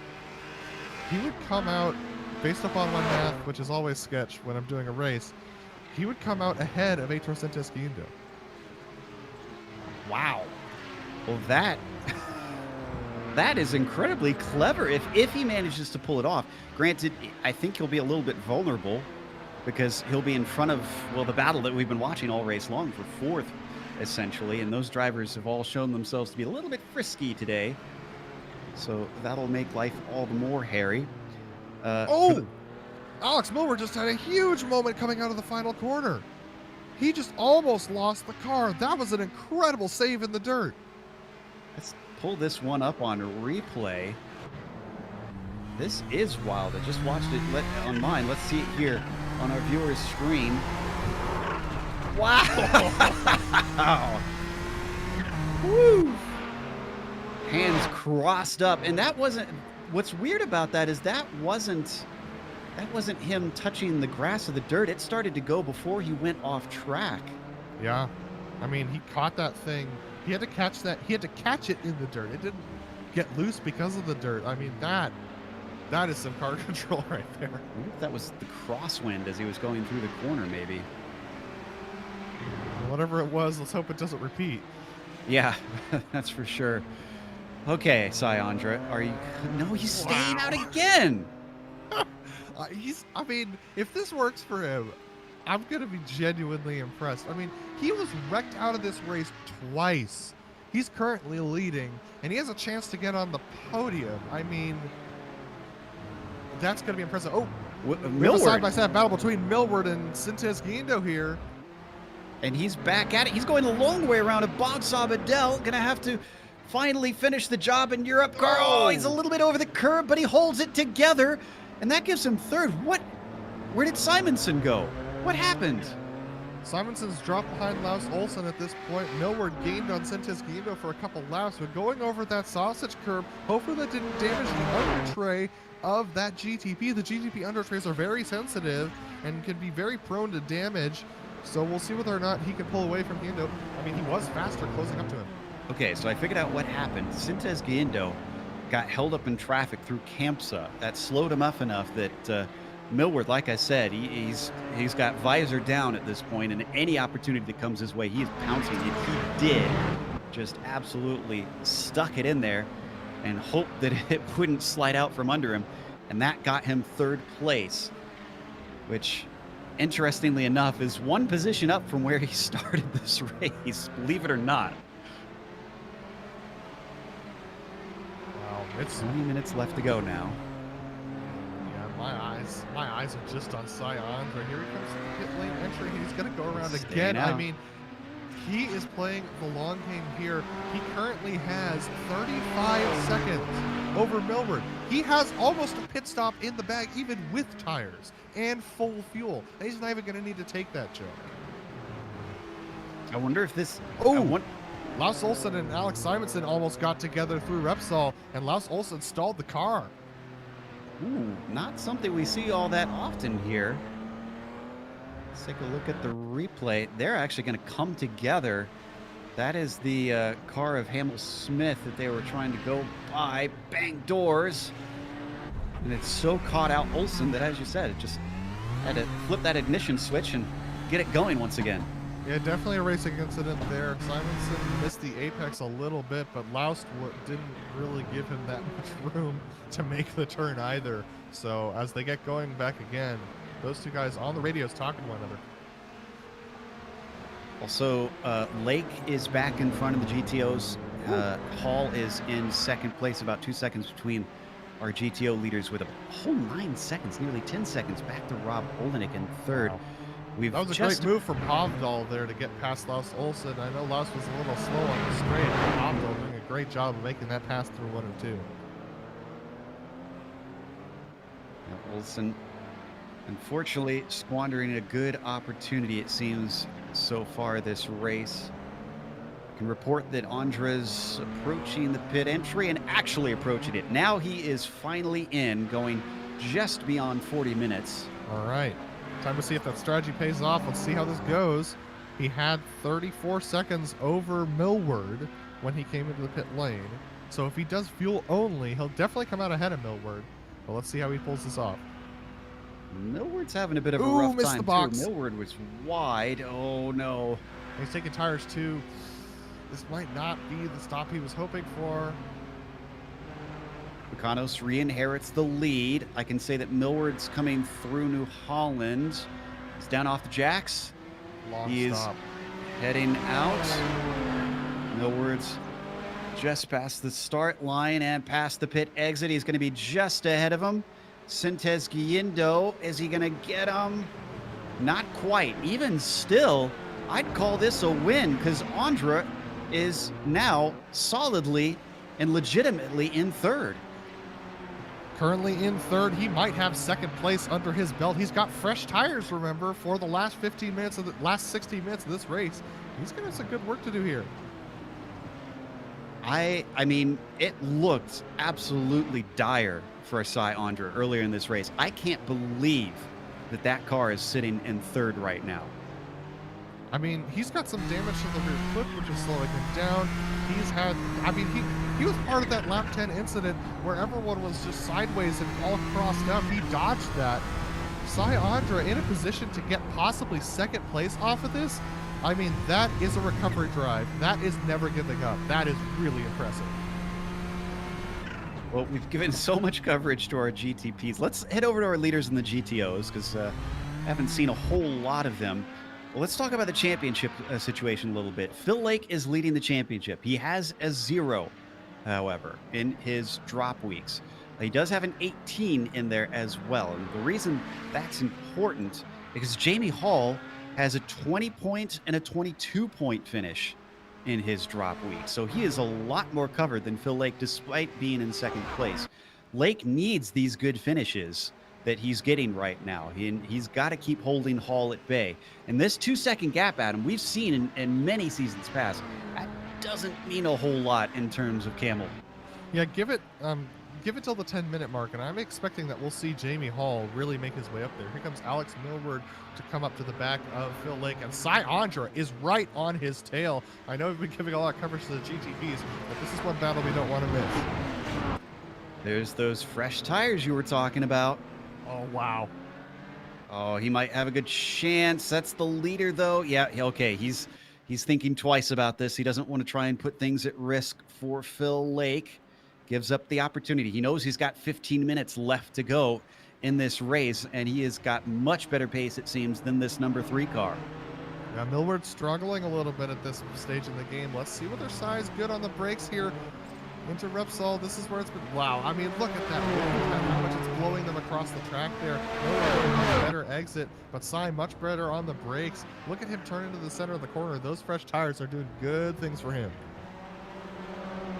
[SPEAKER 4] he would come out, based upon my math, which is always sketch when I'm doing a race, he would come out ahead of Heitor Sentes Guindo.
[SPEAKER 3] Wow. Well, that is incredibly clever if he manages to pull it off. Granted, I think he'll be a little bit vulnerable because he'll be in front of, well, the battle that we've been watching all race long for 4th, essentially, and those drivers have all shown themselves to be a little bit frisky today. So that'll make life all the more hairy.
[SPEAKER 4] Alex Millward just had a huge moment coming out of the final corner. He just almost lost the car. That was an incredible save in the dirt.
[SPEAKER 3] Let's pull this one up on replay. This is wild. I just watched it on mine. Let's see it here on our viewer's screen. Wow. Woo. Hands crossed up. And that wasn't, what's weird about that is that wasn't him touching the grass or the dirt. It started to go before he went off track.
[SPEAKER 4] Yeah. I mean, he caught that thing. He had to catch that. He had to catch it in the dirt. It didn't get loose because of the dirt. I mean, that is some car control right there.
[SPEAKER 3] I wonder if that was the crosswind as he was going through the corner, maybe.
[SPEAKER 4] Whatever it was, let's hope it doesn't repeat.
[SPEAKER 3] Yeah, that's for sure. Okay, Syandra's, are you... No, he's staying out again!
[SPEAKER 4] I mean, if this works for him, I'm going to be genuinely impressed. I mean, he was wrecked out of this race twice. He's currently leading, and he has a chance to get on the podium. I mean, that's going to be impressive. Oh, we have a side-by-side battle between Millward and Sentes Guindo here.
[SPEAKER 3] And he's back at it. He's going a long way around a Bob Sabadell. Going to have to finally finish the job in Europe. Oh, he's a little bit over the curb, but he holds it together. And that gives him 3rd. Where did Simonson go? What happened?
[SPEAKER 4] Simonson's dropped behind Laust Olsen at this point. Millward gained on Sentes Guindo for a couple laps, but going over that sausage curb, hopefully that didn't damage the under tray of that GTP. The GTP under trays are very sensitive and can be very prone to damage. So we'll see whether or not he can pull away from Guindo. I mean, he was faster closing up to him.
[SPEAKER 3] Okay, so I figured out what happened. Sentes Guindo got held up in traffic through Campsa. That slowed him up enough that Millward, like I said, he's got visor down at this point, and any opportunity that comes his way, he is pouncing. And he did just absolutely stuck it in there and hoped that it wouldn't slide out from under him, and that got him 3rd place, which, interestingly enough, is 1 position up from where he started this race, believe it or not.
[SPEAKER 4] Wow, it's
[SPEAKER 3] 20 minutes left to go now.
[SPEAKER 4] yeah, my eyes are just on Cy Andre. Here he comes to the pit lane entry. He's going to go around
[SPEAKER 3] Staying
[SPEAKER 4] again.
[SPEAKER 3] out.
[SPEAKER 4] I mean, he is playing the long game here. He currently has 35 seconds over Millward. He has almost a pit stop in the bag, even with tires and full fuel. And he's not even going to need to take that, Joe.
[SPEAKER 3] I wonder if this...
[SPEAKER 4] Oh! Laus Olsen and Alex Simonson almost got together through Repsol, and Laus Olsen stalled the car.
[SPEAKER 3] Ooh, not something we see all that often here. Let's take a look at the replay. They're actually going to come together. That is the car of Hamill Smith that they were trying to go by. Bang doors. And it so caught out Olsen that, as you said, it just had to flip that ignition switch and get it going once again.
[SPEAKER 4] Yeah, definitely a racing incident there. Simonson missed the apex a little bit, but Laus didn't really give him that much room to make the turn either. So as they get going back again, those two guys on the radios talking to one another.
[SPEAKER 3] Also, Lake is back in front of the GTOs. Hall is in 2nd place, about 2 seconds between our GTO leaders, with a whole 9 seconds, nearly 10 seconds back to Rob Olenek in 3rd.
[SPEAKER 4] Wow.
[SPEAKER 3] We've
[SPEAKER 4] That was a great move from Hovdal there to get past Laus Olsen. I know Laus was a little slow on the straight, but Hovdal doing a great job of making that pass through 1 and 2.
[SPEAKER 3] Yeah, Olsen, unfortunately, squandering a good opportunity, it seems, so far this race. I can report that Andres approaching the pit entry and actually approaching it. Now he is finally in, going just beyond 40 minutes.
[SPEAKER 4] All right. Time to see if that strategy pays off. Let's see how this goes. He had 34 seconds over Millward when he came into the pit lane. So if he does fuel only, he'll definitely come out ahead of Millward. But let's see how he pulls this off.
[SPEAKER 3] Millward's having a bit of a
[SPEAKER 4] Ooh,
[SPEAKER 3] rough
[SPEAKER 4] missed
[SPEAKER 3] time
[SPEAKER 4] the box.
[SPEAKER 3] too. Millward was wide. Oh no.
[SPEAKER 4] He's taking tires too. This might not be the stop he was hoping for.
[SPEAKER 3] Mecanos re-inherits the lead. I can say that Millward's coming through New Holland. He's down off the jacks.
[SPEAKER 4] Long
[SPEAKER 3] He is
[SPEAKER 4] stop.
[SPEAKER 3] heading out. Millward's just past the start line and past the pit exit. He's going to be just ahead of him. Sintez Guindo, is he going to get him? Not quite. Even still, I'd call this a win because Andra is now solidly and legitimately in 3rd.
[SPEAKER 4] Currently in 3rd. He might have 2nd place under his belt. He's got fresh tires, remember, for the last 15 minutes of the last 16 minutes of this race. He's got some good work to do here.
[SPEAKER 3] I mean, it looked absolutely dire for Cy Andra earlier in this race. I can't believe that that car is sitting in 3rd right now.
[SPEAKER 4] I mean, he's got some damage to the rear foot, which is slowing him down. He's had, I mean, he was part of that lap 10 incident where everyone was just sideways and all crossed up. He dodged that. Cy Andra in a position to get possibly 2nd place off of this. I mean, that is a recovery drive. That is never giving up. That is really impressive.
[SPEAKER 3] Well, we've given so much coverage to our GTPs. Let's head over to our leaders in the GTOs because I haven't seen a whole lot of them. Well, let's talk about the championship situation a little bit. Phil Lake is leading the championship. He has a 0, however, in his drop weeks. He does have an 18 in there as well. And the reason that's important is because Jamie Hall has a 20-point and a 22-point finish in his drop week. So he is a lot more covered than Phil Lake, despite being in 2nd place. Lake needs these good finishes that he's getting right now. He's got to keep holding Hall at bay. And this 2-second gap, Adam, we've seen in many seasons past. That doesn't mean a whole lot in terms of Kamel.
[SPEAKER 4] Yeah, give it till the 10-minute mark, and I'm expecting that we'll see Jamie Hall really make his way up there. Here comes Alex Millward to come up to the back of Phil Lake, and Cy Andra is right on his tail. I know we've been giving a lot of coverage to the GTPs, but this is one battle we don't want to miss.
[SPEAKER 3] There's those fresh tires you were talking about.
[SPEAKER 4] Oh, wow.
[SPEAKER 3] Oh, he might have a good chance. That's the leader, though. Yeah, okay. He's thinking twice about this. He doesn't want to try and put things at risk for Phil Lake. Gives up the opportunity. He knows he's got 15 minutes left to go in this race, and he has got much better pace, it seems, than this number 3 car.
[SPEAKER 4] Yeah, Millward's struggling a little bit at this stage in the game. Let's see whether Sai's good on the brakes here. Into Repsol, this is where it's been. Wow, I mean, look at that. Look at how much it's blowing them across the track there. Millward much better exit, but Sai much better on the brakes. Look at him turn into the center of the corner. Those fresh tires are doing good things for him.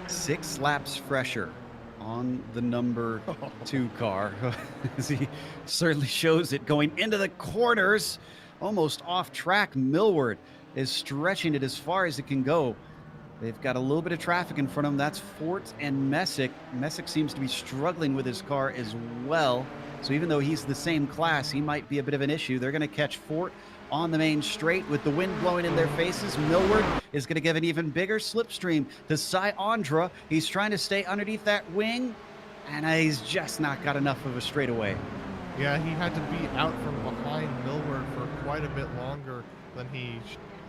[SPEAKER 3] 6 laps fresher on the number 2 car. As he certainly shows it going into the corners, almost off track. Millward is stretching it as far as it can go. They've got a little bit of traffic in front of them. That's Fort and Messick. Messick seems to be struggling with his car as well. So even though he's the same class, he might be a bit of an issue. They're going to catch Fort on the main straight with the wind blowing in their faces. Millward is going to give an even bigger slipstream to Sai Andra. He's trying to stay underneath that wing, and he's just not got enough of a straightaway.
[SPEAKER 4] Yeah, he had to be out from behind Millward for quite a bit longer than he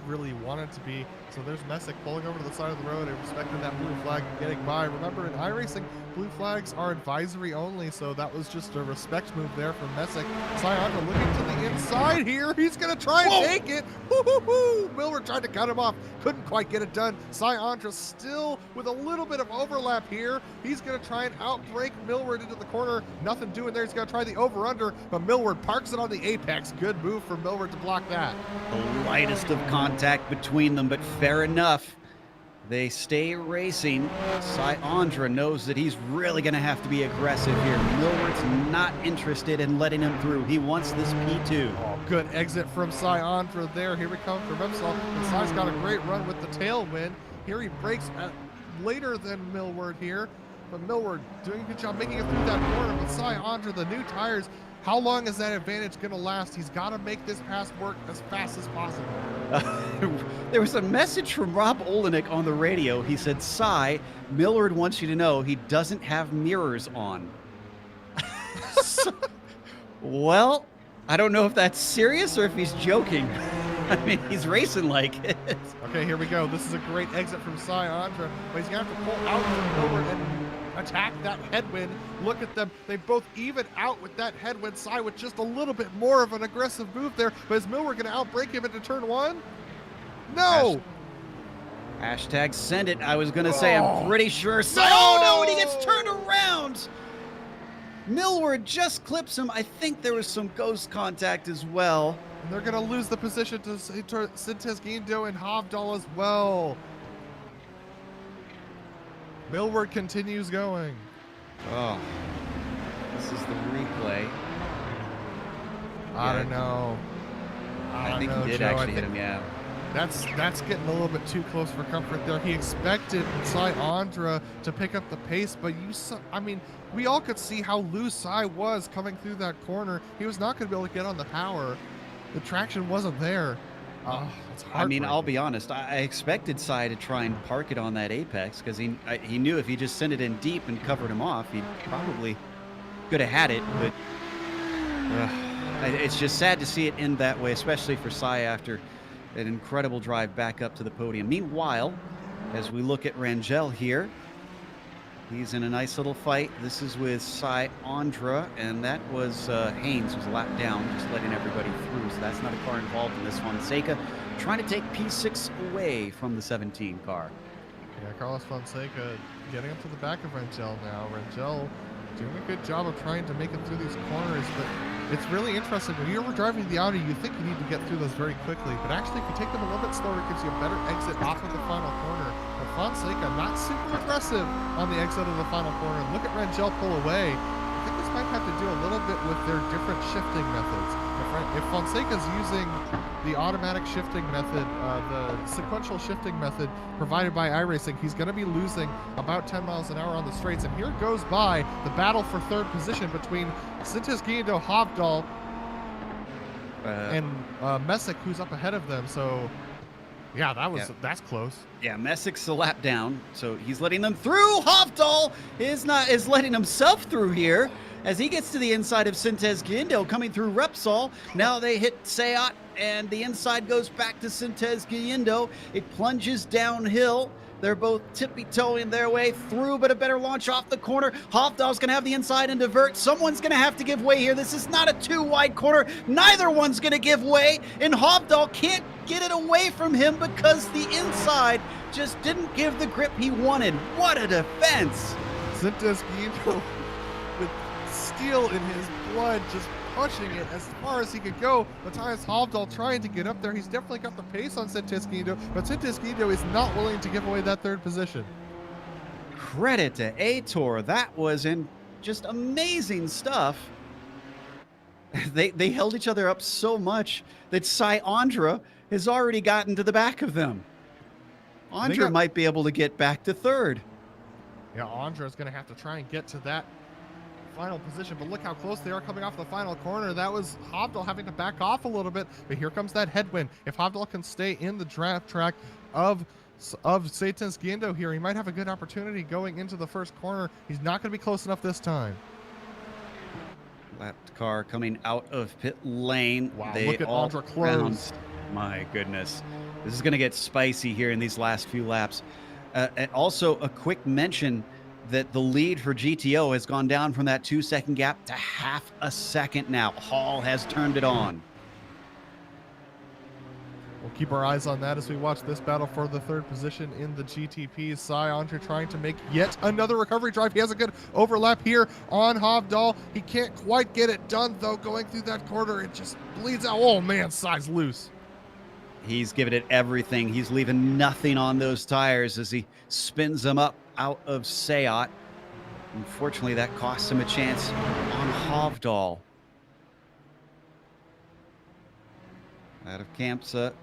[SPEAKER 4] really wanted to be. So there's Messick pulling over to the side of the road and respecting that blue flag and getting by. Remember, in iRacing, blue flags are advisory only, so that was just a respect move there from Messick. Sayandra looking to the inside here. He's going to try and take it. Woo-hoo-hoo! Millward tried to cut him off. Couldn't quite get it done. Sayandra still with a little bit of overlap here. He's going to try and outbrake Millward into the corner. Nothing doing there. He's going to try the over-under, but Millward parks it on the apex. Good move for Millward to block that.
[SPEAKER 3] The lightest of contact between them, but fair enough. They stay racing. Sayandra knows that he's really going to have to be aggressive here. Millward's not interested in letting him through. He wants this P2.
[SPEAKER 4] Oh, good exit from Sayandra there. Here we come from Repsol. And Sai's got a great run with the tailwind. Here he breaks later than Millward here. But Millward doing a good job making it through that corner. But Sayandra, the new tires, how long is that advantage going to last? He's got to make this pass work as fast as possible.
[SPEAKER 3] There was a message from Rob Olenek on the radio. He said, Sai, Millward wants you to know he doesn't have mirrors on. Well, I don't know if that's serious or if he's joking. I mean, he's racing like it.
[SPEAKER 4] Okay, here we go. This is a great exit from Sayandra, but he's going to have to pull out from Millward and attack that headwind. Look at them. They both even out with that headwind. Sai with just a little bit more of an aggressive move there, but is Millward going to outbreak him into turn 1? No!
[SPEAKER 3] Hashtag send it. I was going to say, I'm pretty sure. Oh, no, and he gets turned around. Millward just clips him. I think there was some ghost contact as well.
[SPEAKER 4] And they're going to lose the position to Sintes Guindo and Hovdal as well. Millward continues going.
[SPEAKER 3] Oh, this is the replay.
[SPEAKER 4] I don't know.
[SPEAKER 3] I think he did actually hit him, yeah.
[SPEAKER 4] That's getting a little bit too close for comfort there. He expected Sayandra to pick up the pace, but I mean, we all could see how loose Sai was coming through that corner. He was not going to be able to get on the power. The traction wasn't there. It's
[SPEAKER 3] I mean, I'll be honest. I expected Sai to try and park it on that apex because he knew if he just sent it in deep and covered him off, he probably could have had it. But it's just sad to see it end that way, especially for Sai after an incredible drive back up to the podium. Meanwhile, as we look at Rangel here, he's in a nice little fight. This is with Sayandra, and that was Haynes, who's a lap down, just letting everybody through. So that's not a car involved in this one. Fonseca trying to take P6 away from the 17 car.
[SPEAKER 4] Yeah, Carlos Fonseca getting up to the back of Rangel now. Rangel doing a good job of trying to make it through these corners, but it's really interesting. When you're driving the Audi, you think you need to get through those very quickly, but actually if you take them a little bit slower, it gives you a better exit off of the final corner. But Fonseca not super aggressive on the exit of the final corner. Look at Rangel pull away. I think this might have to do a little bit with their different shifting methods. If Fonseca's using the automatic shifting method, the sequential shifting method provided by iRacing, he's going to be losing about 10 miles an hour on the straights. And here goes by the battle for third position between Sintes Guindo Hovdal and Messick, who's up ahead of them. So Yeah, that's close.
[SPEAKER 3] Yeah, Messick's a lap down, so he's letting them through. Hovdal is letting himself through here as he gets to the inside of Sintez Guindo coming through Repsol. Now they hit Seat, and the inside goes back to Sintez Guindo. It plunges downhill. They're both tippy-toeing their way through, but a better launch off the corner. Hovdal's going to have the inside and divert. Someone's going to have to give way here. This is not a too-wide corner. Neither one's going to give way, and Hovdal can't get it away from him because the inside just didn't give the grip he wanted. What a defense!
[SPEAKER 4] Sintez Guindo with steel in his blood, just pushing it as far as he could go. Matthias Hovdal trying to get up there. He's definitely got the pace on Sintez Guindo, but Sintez Guindo is not willing to give away that third position.
[SPEAKER 3] Credit to Aitor. That was just amazing stuff. They held each other up so much that Sai Andra has already gotten to the back of them. Andra might be able to get back to third.
[SPEAKER 4] Yeah, Andra is going to have to try and get to that final position, but look how close they are coming off the final corner. That was Hovdal having to back off a little bit, but here comes that headwind. If Hovdal can stay in the draft track of Sintez Guindo here, he might have a good opportunity going into the first corner. He's not going to be close enough this time.
[SPEAKER 3] Lapped car coming out of pit lane.
[SPEAKER 4] Wow,
[SPEAKER 3] they
[SPEAKER 4] look at
[SPEAKER 3] all
[SPEAKER 4] Andra close.
[SPEAKER 3] My goodness. This is going to get spicy here in these last few laps. And also a quick mention that the lead for GTO has gone down from that 2-second gap to half a second now. Hall has turned it on.
[SPEAKER 4] We'll keep our eyes on that as we watch this battle for the third position in the GTP. Sai Andre trying to make yet another recovery drive. He has a good overlap here on Hovdal. He can't quite get it done, though, going through that corner. It just bleeds out. Oh, man, Sai's loose.
[SPEAKER 3] He's giving it everything. He's leaving nothing on those tires as he spins them up out of Seat. Unfortunately, that costs him a chance on Hovdal. Out of Kampsa,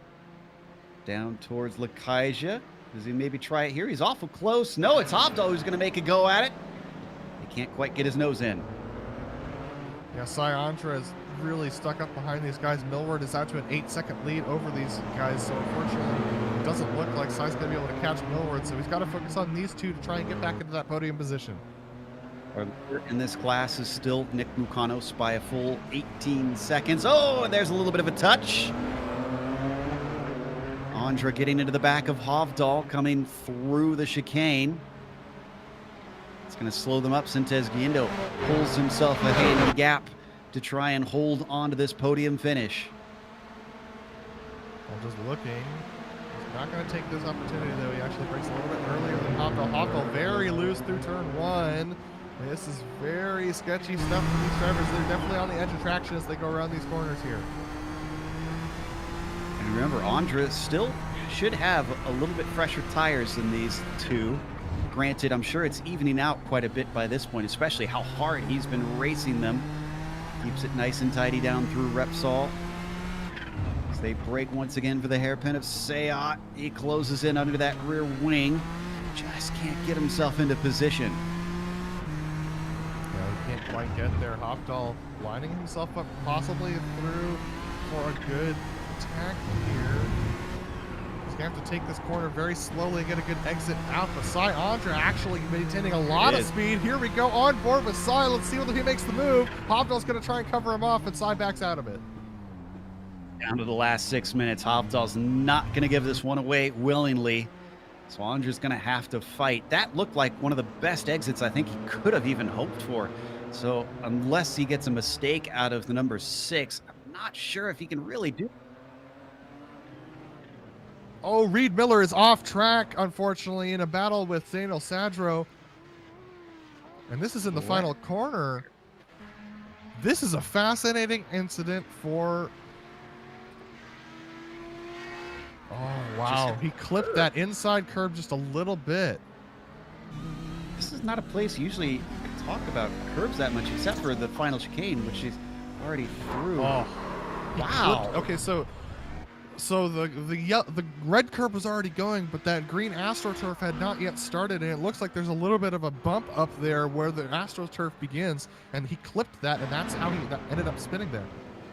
[SPEAKER 3] down towards Lakaija. Does he maybe try it here? He's awful close. No, it's Hovdal who's going to make a go at it. He can't quite get his nose in.
[SPEAKER 4] Yeah, Sai Andra is really stuck up behind these guys. Millward is out to an 8-second lead over these guys, so unfortunately it doesn't look like Sai's going to be able to catch Millward, so he's got to focus on these two to try and get back into that podium position.
[SPEAKER 3] Our leader in this class is still Nick Mukanos by a full 18 seconds. Oh, and there's a little bit of a touch. Andra getting into the back of Hovdal, coming through the chicane. It's going to slow them up. Sintez Guindo pulls himself a handy gap to try and hold on to this podium finish.
[SPEAKER 4] I'm just looking. He's not going to take this opportunity, though. He actually breaks a little bit earlier than Hovdal. Hovdal very loose through turn 1. This is very sketchy stuff for these drivers. They're definitely on the edge of traction as they go around these corners here.
[SPEAKER 3] And remember, Andra still should have a little bit fresher tires than these two. Granted, I'm sure it's evening out quite a bit by this point, especially how hard he's been racing them. Keeps it nice and tidy down through Repsol. As they break once again for the hairpin of Seat. He closes in under that rear wing. Just can't get himself into position.
[SPEAKER 4] Can't quite get there. Hovdal lining himself up possibly through for a good attack here. He's going to have to take this corner very slowly and get a good exit out. But Sai Andra actually maintaining a lot of speed. Here we go on board with Sai. Let's see whether he makes the move. Hovdal's going to try and cover him off, and Sai backs out of it.
[SPEAKER 3] Down to the last 6 minutes. Hovdal's not going to give this one away willingly. So Andra's going to have to fight. That looked like one of the best exits I think he could have even hoped for. So unless he gets a mistake out of the number 6, I'm not sure if he can really do it.
[SPEAKER 4] Oh, Reed Miller is off track, unfortunately, in a battle with Daniel Sadro. And this is in the final corner. This is a fascinating incident for... Oh, wow. He clipped that inside curb just a little bit.
[SPEAKER 3] This is not a place usually talk about curbs that much, except for the final chicane, which is already through.
[SPEAKER 4] Oh,
[SPEAKER 3] wow.
[SPEAKER 4] Okay, so the red curb was already going, but that green AstroTurf had not yet started, and it looks like there's a little bit of a bump up there where the AstroTurf begins, and he clipped that, and that's how he ended up spinning there.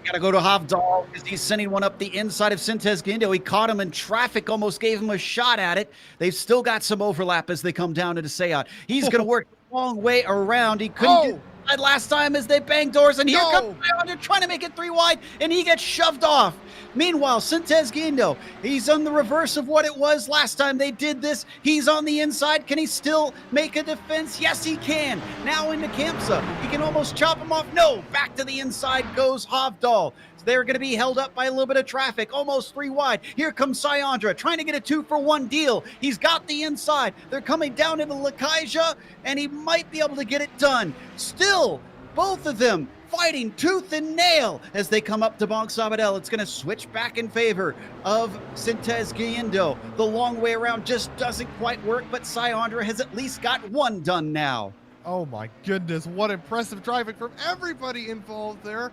[SPEAKER 3] Gotta go to Havdal because he's sending one up the inside of Sintez Guindo. He caught him in traffic, almost gave him a shot at it. They've still got some overlap as they come down into Sayat. He's gonna work the long way around. He couldn't get inside last time as they bang doors, and here comes Islander trying to make it 3 wide, and he gets shoved off. Meanwhile, Sintez Guindo, he's on the reverse of what it was last time they did this. He's on the inside. Can he still make a defense? Yes, he can. Now into Kamsa. He can almost chop him off. No, back to the inside goes Havdal. They're going to be held up by a little bit of traffic, almost 3 wide. Here comes Sayandra, trying to get a 2-for-1 deal. He's got the inside. They're coming down into Lakaja, and he might be able to get it done. Still, both of them fighting tooth and nail as they come up to Bonk Sabadell. It's going to switch back in favor of Sintez Guindo. The long way around just doesn't quite work, but Sayandra has at least got one done now.
[SPEAKER 4] Oh my goodness, what impressive driving from everybody involved there.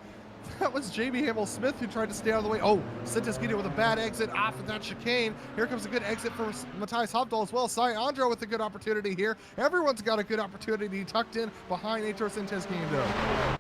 [SPEAKER 4] That was Jamie Hamill-Smith who tried to stay out of the way. Oh, Sintez Guindo with a bad exit off of that chicane. Here comes a good exit for Matthias Havdal as well. Sayandra with a good opportunity here. Everyone's got a good opportunity tucked in behind Aitor Sintez Guindo.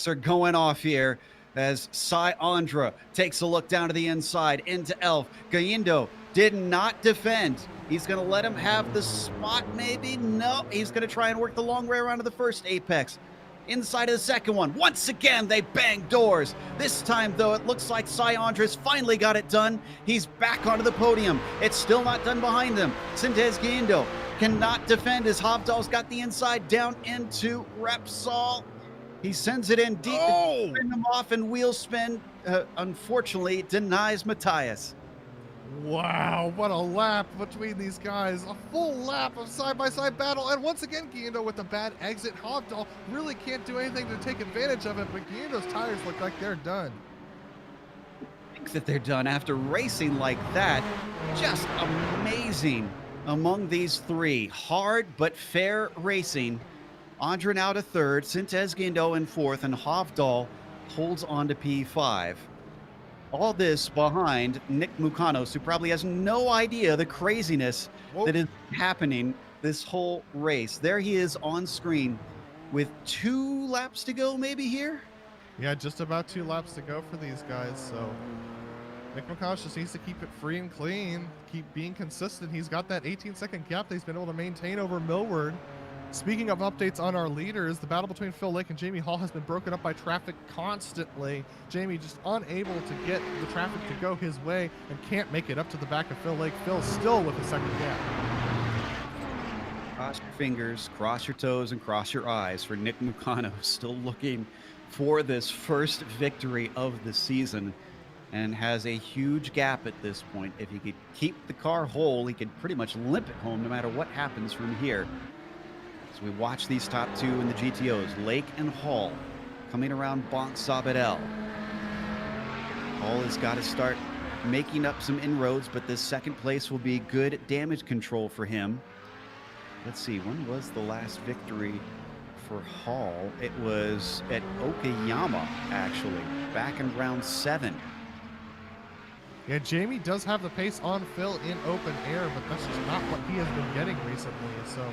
[SPEAKER 3] Are going off here as Sayandra takes a look down to the inside into Elf. Guindo did not defend. He's going to let him have the spot maybe. No, he's going to try and work the long way around to the first apex. Inside of the second one. Once again, they bang doors. This time, though, it looks like Sayandra's finally got it done. He's back onto the podium. It's still not done behind them. Sintez Guindo cannot defend as Havdal's got the inside down into Repsol. He sends it in deep to spin him off, and wheel spin, unfortunately, denies Matthias.
[SPEAKER 4] Wow, what a lap between these guys. A full lap of side-by-side battle. And once again, Guindo with a bad exit. Havdal really can't do anything to take advantage of it, but Guindo's tires look like they're done.
[SPEAKER 3] I think that they're done after racing like that. Just amazing among these three. Hard but fair racing. Andra now to third, Sintez Guindo in fourth, and Havdal holds on to P5. All this behind Nick Mukanos, who probably has no idea the craziness that is happening this whole race. There he is on screen with 2 laps to go maybe here?
[SPEAKER 4] Yeah, just about 2 laps to go for these guys, so Nick Mukanos just needs to keep it free and clean, keep being consistent. He's got that 18-second gap that he's been able to maintain over Millward. Speaking of updates on our leaders, the battle between Phil Lake and Jamie Hall has been broken up by traffic constantly. Jamie just unable to get the traffic to go his way and can't make it up to the back of Phil Lake. Phil still with a second gap.
[SPEAKER 3] Cross your fingers, cross your toes, and cross your eyes for Nick Mukanos, still looking for this first victory of the season and has a huge gap at this point. If he could keep the car whole, he could pretty much limp it home no matter what happens from here. As we watch these top 2 in the GTOs, Lake and Hall coming around Bonk Sabadell. Hall has got to start making up some inroads, but this second place will be good damage control for him. Let's see, when was the last victory for Hall? It was at Okayama, actually, back in round 7.
[SPEAKER 4] Yeah, Jamie does have the pace on Phil in open air, but that's just not what he has been getting recently. So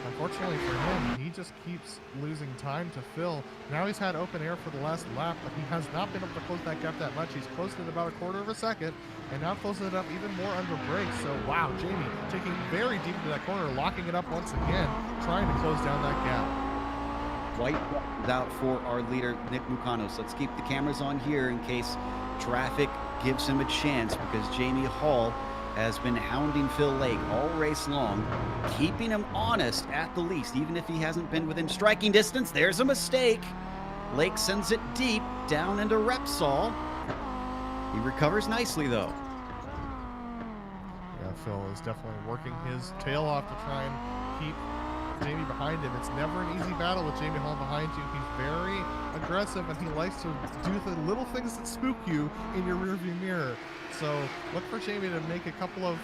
[SPEAKER 4] unfortunately for him, he just keeps losing time to Phil. Now he's had open air for the last lap, but he has not been able to close that gap that much. He's closed it about 1/4 of a second, and now closing it up even more under brakes. So wow, Jamie taking very deep into that corner, locking it up once again, trying to close down that gap.
[SPEAKER 3] White is out for our leader, Nick Mukanos. Let's keep the cameras on here in case traffic gives him a chance, because Jamie Hall has been hounding Phil Lake all race long, keeping him honest at the least, even if he hasn't been within striking distance. There's a mistake. Lake sends it deep down into Repsol. He recovers nicely, though.
[SPEAKER 4] Yeah, Phil is definitely working his tail off to try and keep Jamie behind him. It's never an easy battle with Jamie Hall behind you. He's very aggressive, and he likes to do the little things that spook you in your rearview mirror. So look for Jamie to make a couple of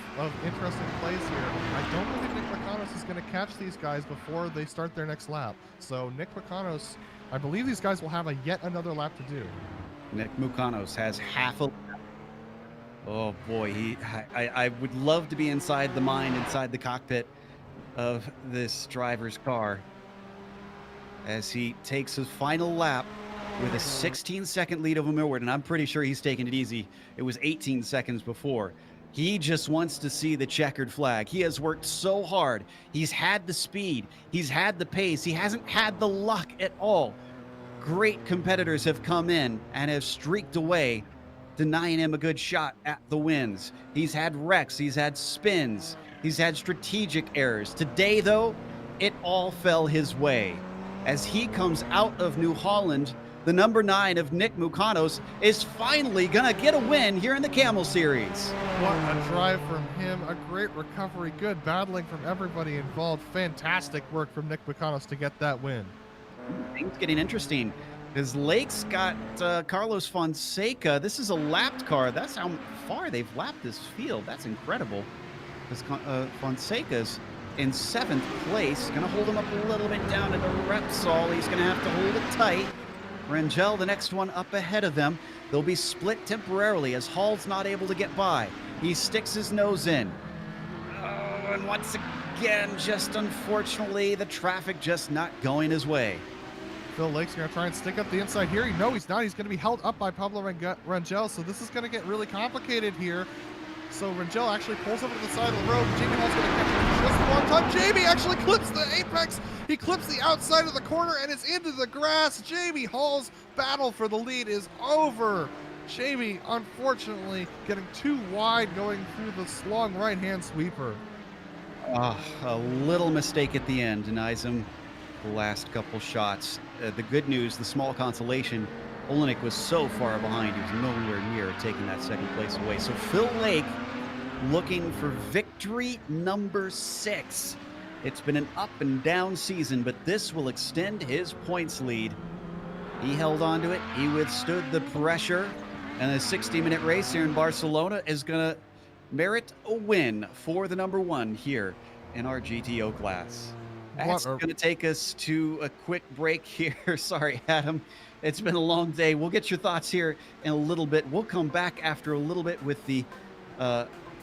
[SPEAKER 4] interesting plays here. I don't believe Nick Mukanos is going to catch these guys before they start their next lap. So Nick Mukanos, I believe these guys will have yet another lap to do.
[SPEAKER 3] Nick Mukanos has half a lap. Oh boy, I would love to be inside the mind, inside the cockpit of this driver's car as he takes his final lap with a 16-second lead over Millward, and I'm pretty sure he's taking it easy. It was 18 seconds before. He just wants to see the checkered flag. He has worked so hard. He's had the speed. He's had the pace. He hasn't had the luck at all. Great competitors have come in and have streaked away, denying him a good shot at the wins. He's had wrecks. He's had spins. He's had strategic errors. Today, though, it all fell his way. As he comes out of New Holland, the number 9 of Nick Mukanos is finally going to get a win here in the Kamel Series.
[SPEAKER 4] What a drive from him. A great recovery. Good battling from everybody involved. Fantastic work from Nick Mukanos to get that win.
[SPEAKER 3] Things getting interesting because Lake's got Carlos Fonseca. This is a lapped car. That's how far they've lapped this field. That's incredible. Because Fonseca's in 7th place. Going to hold him up a little bit down into Repsol. He's going to have to hold it tight. Rangel, the next one up ahead of them. They'll be split temporarily as Hall's not able to get by. He sticks his nose in. Oh, and once again, just unfortunately, the traffic just not going his way.
[SPEAKER 4] Phil Lake's going to try and stick up the inside here. No, he's not. He's going to be held up by Pablo Rangel, so this is going to get really complicated here. So Rangel actually pulls over to the side of the road. Jamie Hall's going to catch him just one time. Jamie actually clips the apex. He clips the outside of the corner and it's into the grass. Jamie Hall's battle for the lead is over. Jamie, unfortunately, getting too wide going through this long right-hand sweeper.
[SPEAKER 3] A little mistake at the end denies him the last couple shots. The good news, the small consolation, Olenek was so far behind, he was nowhere near taking that second place away. So Phil Lake looking for victory number 6. It's been an up and down season, but this will extend his points lead. He held on to it. He withstood the pressure. And a 60-minute race here in Barcelona is going to merit a win for the number 1 here in our GTO class. That's going to take us to a quick break here. Sorry, Adam. It's been a long day. We'll get your thoughts here in a little bit. We'll come back after a little bit with the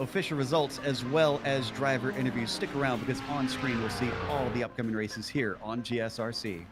[SPEAKER 3] official results as well as driver interviews. Stick around because on screen we'll see all the upcoming races here on GSRC.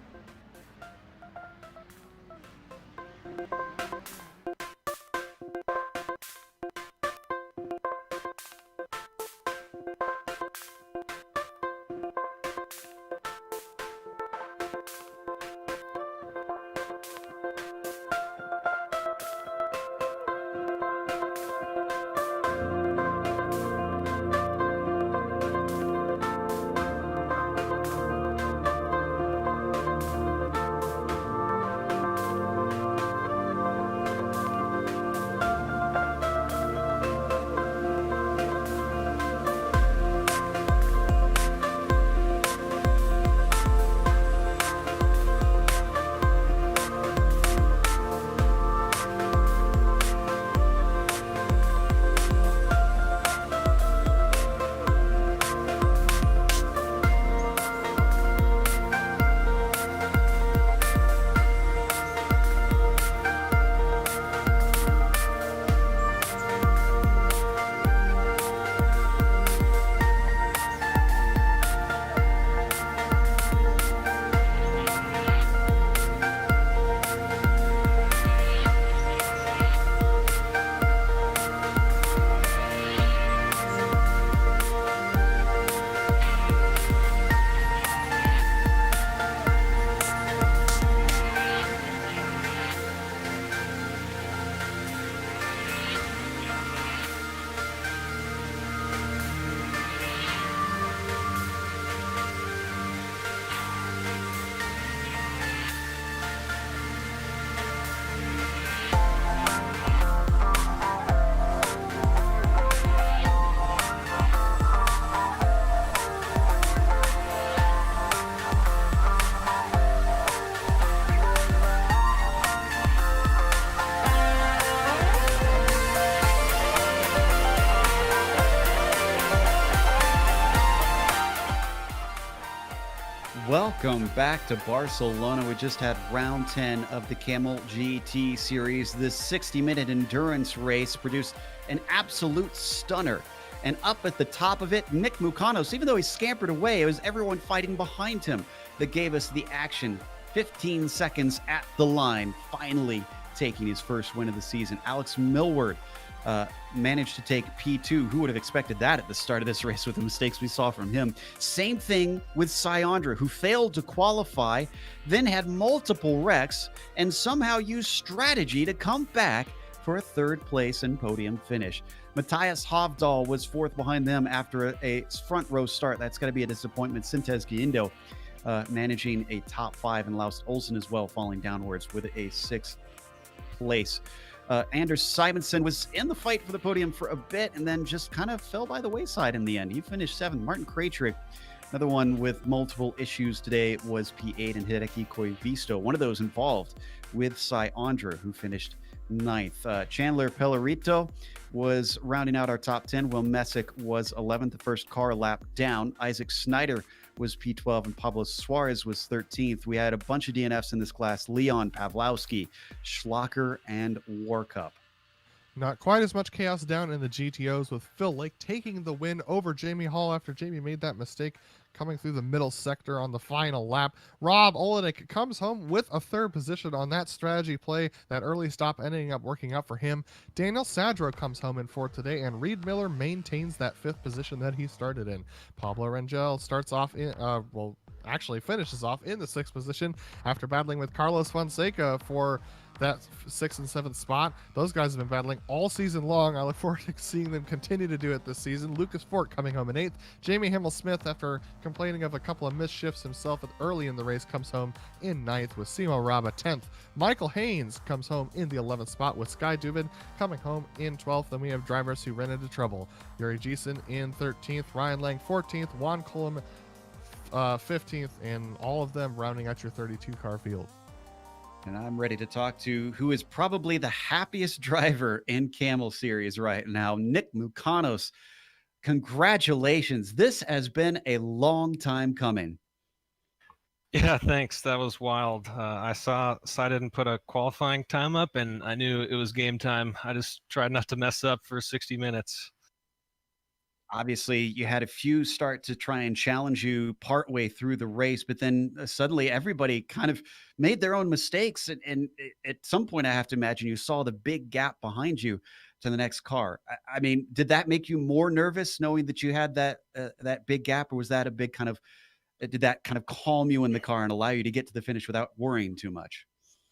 [SPEAKER 3] Welcome back to Barcelona. We just had round 10 of the Kamel GT series. This 60-minute endurance race produced an absolute stunner. And up at the top of it, Nick Mukanos, even though he scampered away, it was everyone fighting behind him that gave us the action. 15 seconds at the line, finally taking his first win of the season. Alex Millward managed to take P2. Who would have expected that at the start of this race with the mistakes we saw from him? Same thing with Syandra, who failed to qualify, then had multiple wrecks, and somehow used strategy to come back for a third place and podium finish. Matthias Hovdal was fourth behind them after a front row start. That's got to be a disappointment. Sintez Guindo managing a top 5, and Laust Olsen as well falling downwards with a 6th place. Anders Simonsen was in the fight for the podium for a bit and then just kind of fell by the wayside in the end. He finished 7th. Martin Krejcik, another one with multiple issues today, was P8, and Hideki Koivisto, one of those involved with Syandra, who finished 9th. Chandler Pellerito was rounding out our top 10. Will Messick was 11th, the first car lap down. Isaac Snyder was P12, and Pablo Suarez was 13th. We had a bunch of DNFs in this class: Leon, Pavlowski, Schlacker, and Warkup.
[SPEAKER 4] Not quite as much chaos down in the GTOs, with Phil Lake taking the win over Jamie Hall after Jamie made that mistake coming through the middle sector on the final lap. Rob Olenek comes home with a 3rd position on that strategy play. That early stop ending up working out for him. Daniel Sadro comes home in 4th today, and Reed Miller maintains that 5th position that he started in. Pablo Rangel starts off in, actually finishes off in the 6th position after battling with Carlos Fonseca for that 6th and 7th spot. Those guys have been battling all season long. I look forward to seeing them continue to do it this season. Lucas Fort coming home in 8th. Jamie Himmel-Smith, after complaining of a couple of missed shifts himself early in the race, comes home in 9th, with Simo Raba 10th. Michael Haynes comes home in the 11th spot, with Sky Dubin coming home in 12th. Then we have drivers who ran into trouble. Yuri Jessen in 13th, Ryan Lang 14th, Juan Cullum 15th, and all of them rounding out your 32 car field.
[SPEAKER 3] And I'm ready to talk to who is probably the happiest driver in Camel Series right now, Nick Mukanos. Congratulations. This has been a long time coming.
[SPEAKER 5] Yeah, thanks. That was wild. I saw Cy didn't put a qualifying time up, and I knew it was game time. I just tried not to mess up for 60 minutes.
[SPEAKER 3] Obviously, you had a few start to try and challenge you partway through the race, but then suddenly everybody kind of made their own mistakes. And at some point, I have to imagine you saw the big gap behind you to the next car. I mean, did that make you more nervous knowing that you had that big gap, or was that a big kind of, did that kind of calm you in the car and allow you to get to the finish without worrying too much?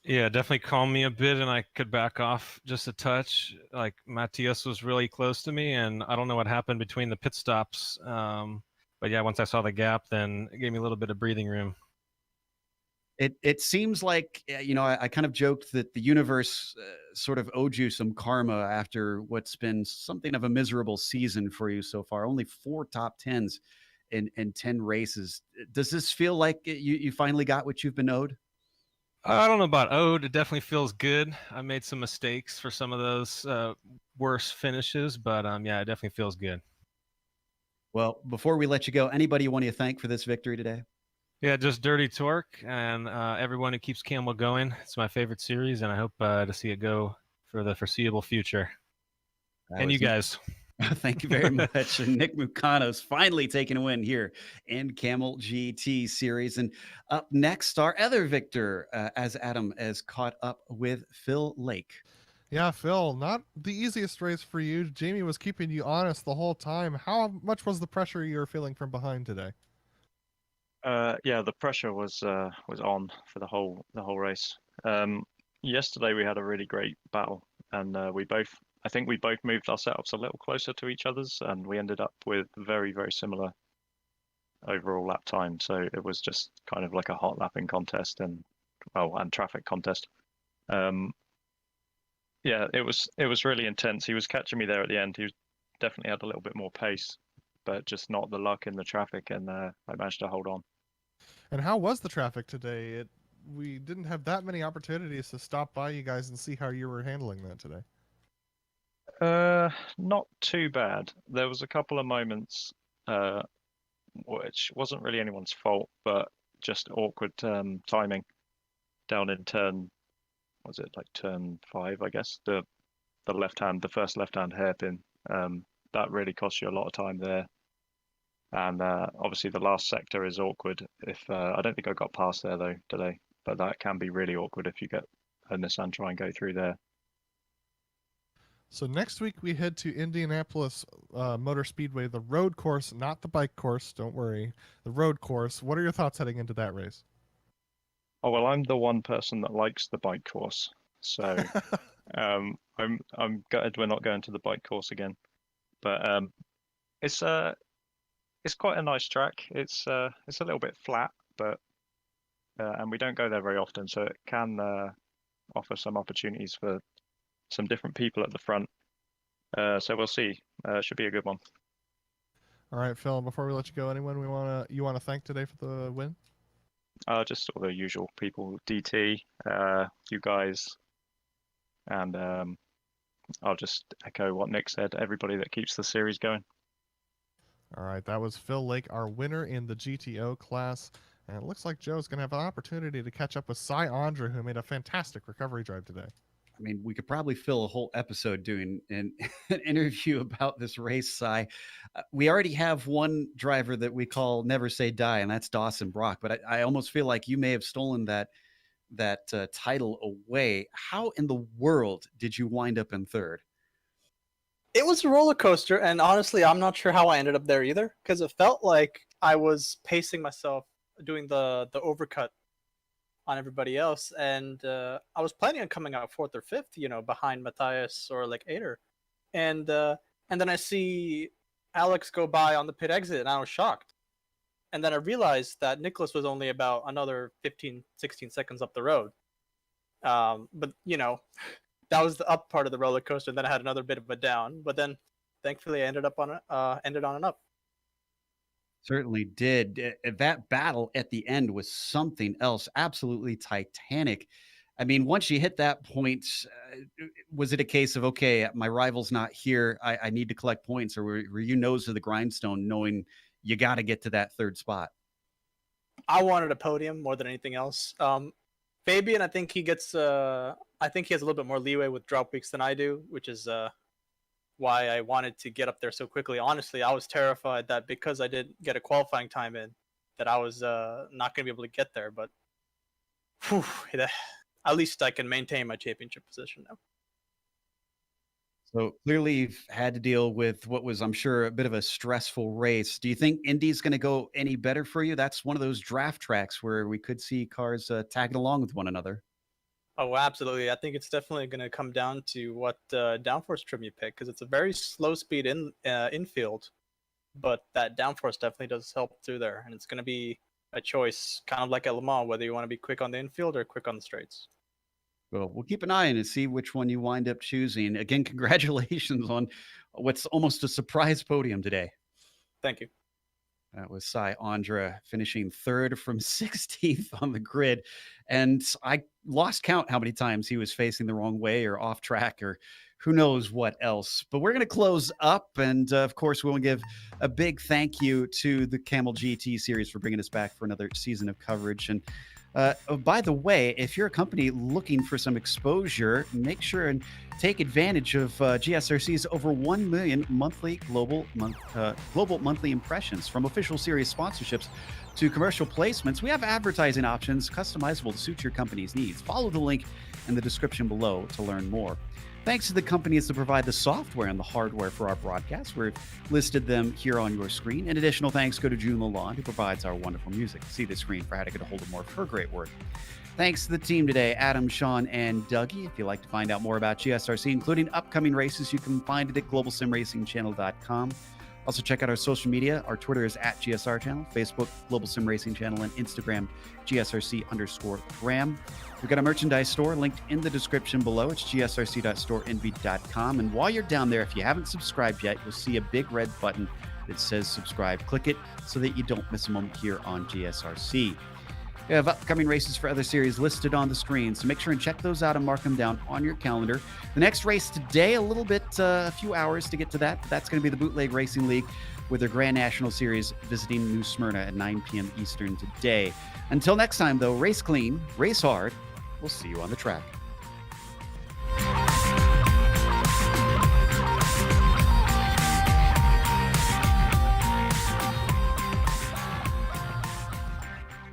[SPEAKER 5] Yeah, definitely calmed me a bit, and I could back off just a touch. Like, Matthias was really close to me, and I don't know what happened between the pit stops. But yeah, once I saw the gap, then it gave me a little bit of breathing room.
[SPEAKER 3] It seems like, I kind of joked that the universe sort of owed you some karma after what's been something of a miserable season for you so far. Only 4 top 10s in 10 races. Does this feel like you finally got what you've been owed?
[SPEAKER 5] I don't know about owed. It definitely feels good. I made some mistakes for some of those worse finishes, but yeah, it definitely feels good.
[SPEAKER 3] Well, before we let you go, anybody you want to thank for this victory today?
[SPEAKER 5] Yeah, just Dirty Torque and everyone who keeps Camel going. It's my favorite series, and I hope to see it go for the foreseeable future. And you guys.
[SPEAKER 3] Thank you very much. Nick Mukanos finally taking a win here in Camel GT Series. And up next, our other victor, as Adam has caught up with Phil Lake.
[SPEAKER 4] Yeah, Phil, not the easiest race for you. Jamie was keeping you honest the whole time. How much was the pressure you were feeling from behind today?
[SPEAKER 6] Yeah, the pressure was on for the whole race. Yesterday we had a really great battle, and I think we both moved our setups a little closer to each other's, and we ended up with very, very similar overall lap time. So it was just kind of like a hot lapping contest and traffic contest. Yeah, it was really intense. He was catching me there at the end. He definitely had a little bit more pace, but just not the luck in the traffic, and I managed to hold on.
[SPEAKER 4] And how was the traffic today? We didn't have that many opportunities to stop by you guys and see how you were handling that today.
[SPEAKER 6] Not too bad. There was a couple of moments, which wasn't really anyone's fault, but just awkward timing down in turn. Was it like turn 5? I guess the first left-hand hairpin. That really cost you a lot of time there. And obviously the last sector is awkward. If I don't think I got past there though today. but that can be really awkward if you get a Nissan try and go through there.
[SPEAKER 4] So next week we head to Indianapolis Motor Speedway, the road course, not the bike course. Don't worry, the road course. What are your thoughts heading into that race?
[SPEAKER 6] Oh well, I'm the one person that likes the bike course, so I'm gutted we're not going to the bike course again. But it's quite a nice track. It's a little bit flat, but and we don't go there very often, so it can offer some opportunities for some different people at the front. So we'll see. Should be a good one.
[SPEAKER 4] All right, Phil. Before we let you go, anyone you want to thank today for the win?
[SPEAKER 6] Just all the usual people, DT, you guys, and I'll just echo what Nick said. Everybody that keeps the series going.
[SPEAKER 4] All right, that was Phil Lake, our winner in the GTO class. And it looks like Joe's going to have an opportunity to catch up with Cy Andra, who made a fantastic recovery drive today.
[SPEAKER 3] I mean, we could probably fill a whole episode doing an interview about this race, Cy. We already have one driver that we call Never Say Die, and that's Dawson Brock. But I almost feel like you may have stolen that title away. How in the world did you wind up in third?
[SPEAKER 7] It was a roller coaster, and honestly, I'm not sure how I ended up there either, because it felt like I was pacing myself doing the overcut on everybody else, and I was planning on coming out 4th or 5th, behind Matthias or like Ader, and then I see Alex go by on the pit exit, and I was shocked, and then I realized that Nicholas was only about another 15-16 seconds up the road, but that was the up part of the roller coaster, and then I had another bit of a down, but then thankfully I ended on an up.
[SPEAKER 3] Certainly did. That battle at the end was something else, absolutely titanic. I mean, once you hit that point, was it a case of, okay, my rival's not here, I need to collect points, or were you nose to the grindstone knowing you got to get to that third spot?
[SPEAKER 7] I wanted a podium more than anything else. Fabian, I think he has a little bit more leeway with drop weeks than I do, which is why I wanted to get up there so quickly. Honestly, I was terrified that because I didn't get a qualifying time in, that I was not going to be able to get there. But at least I can maintain my championship position now.
[SPEAKER 3] So clearly you've had to deal with what was, I'm sure, a bit of a stressful race. Do you think Indy's going to go any better for you? That's one of those draft tracks where we could see cars tagging along with one another.
[SPEAKER 7] Oh, absolutely. I think it's definitely going to come down to what downforce trim you pick, because it's a very slow speed infield, but that downforce definitely does help through there, and it's going to be a choice, kind of like at Le Mans, whether you want to be quick on the infield or quick on the straights.
[SPEAKER 3] Well, we'll keep an eye on it and see which one you wind up choosing. Again, congratulations on what's almost a surprise podium today.
[SPEAKER 7] Thank you.
[SPEAKER 3] That was Cy Andra finishing third from 16th on the grid. And I lost count how many times he was facing the wrong way or off track or who knows what else. But we're going to close up. And of course, we'll give a big thank you to the Kamel GT series for bringing us back for another season of coverage. And by the way, if you're a company looking for some exposure, make sure and take advantage of GSRC's over 1 million monthly global monthly impressions. From official series sponsorships to commercial placements, we have advertising options customizable to suit your company's needs. Follow the link in the description below to learn more. Thanks to the companies that provide the software and the hardware for our broadcasts. We've listed them here on your screen. And additional thanks go to June Lalonde, who provides our wonderful music. See the screen for how to get a hold of more of her great work. Thanks to the team today, Adam, Sean, and Dougie. If you'd like to find out more about GSRC, including upcoming races, you can find it at globalsimracingchannel.com. Also, check out our social media. Our Twitter is @GSR Channel, Facebook, Global Sim Racing Channel, and Instagram, GSRC_Graham. We've got a merchandise store linked in the description below. It's gsrc.storeenvy.com. And while you're down there, if you haven't subscribed yet, you'll see a big red button that says subscribe. Click it so that you don't miss a moment here on GSRC. We have upcoming races for other series listed on the screen, so make sure and check those out and mark them down on your calendar. The next race today, a few hours to get to that. That's going to be the Bootleg Racing League with their Grand National Series visiting New Smyrna at 9 p.m. Eastern today. Until next time, though, race clean, race hard. We'll see you on the track.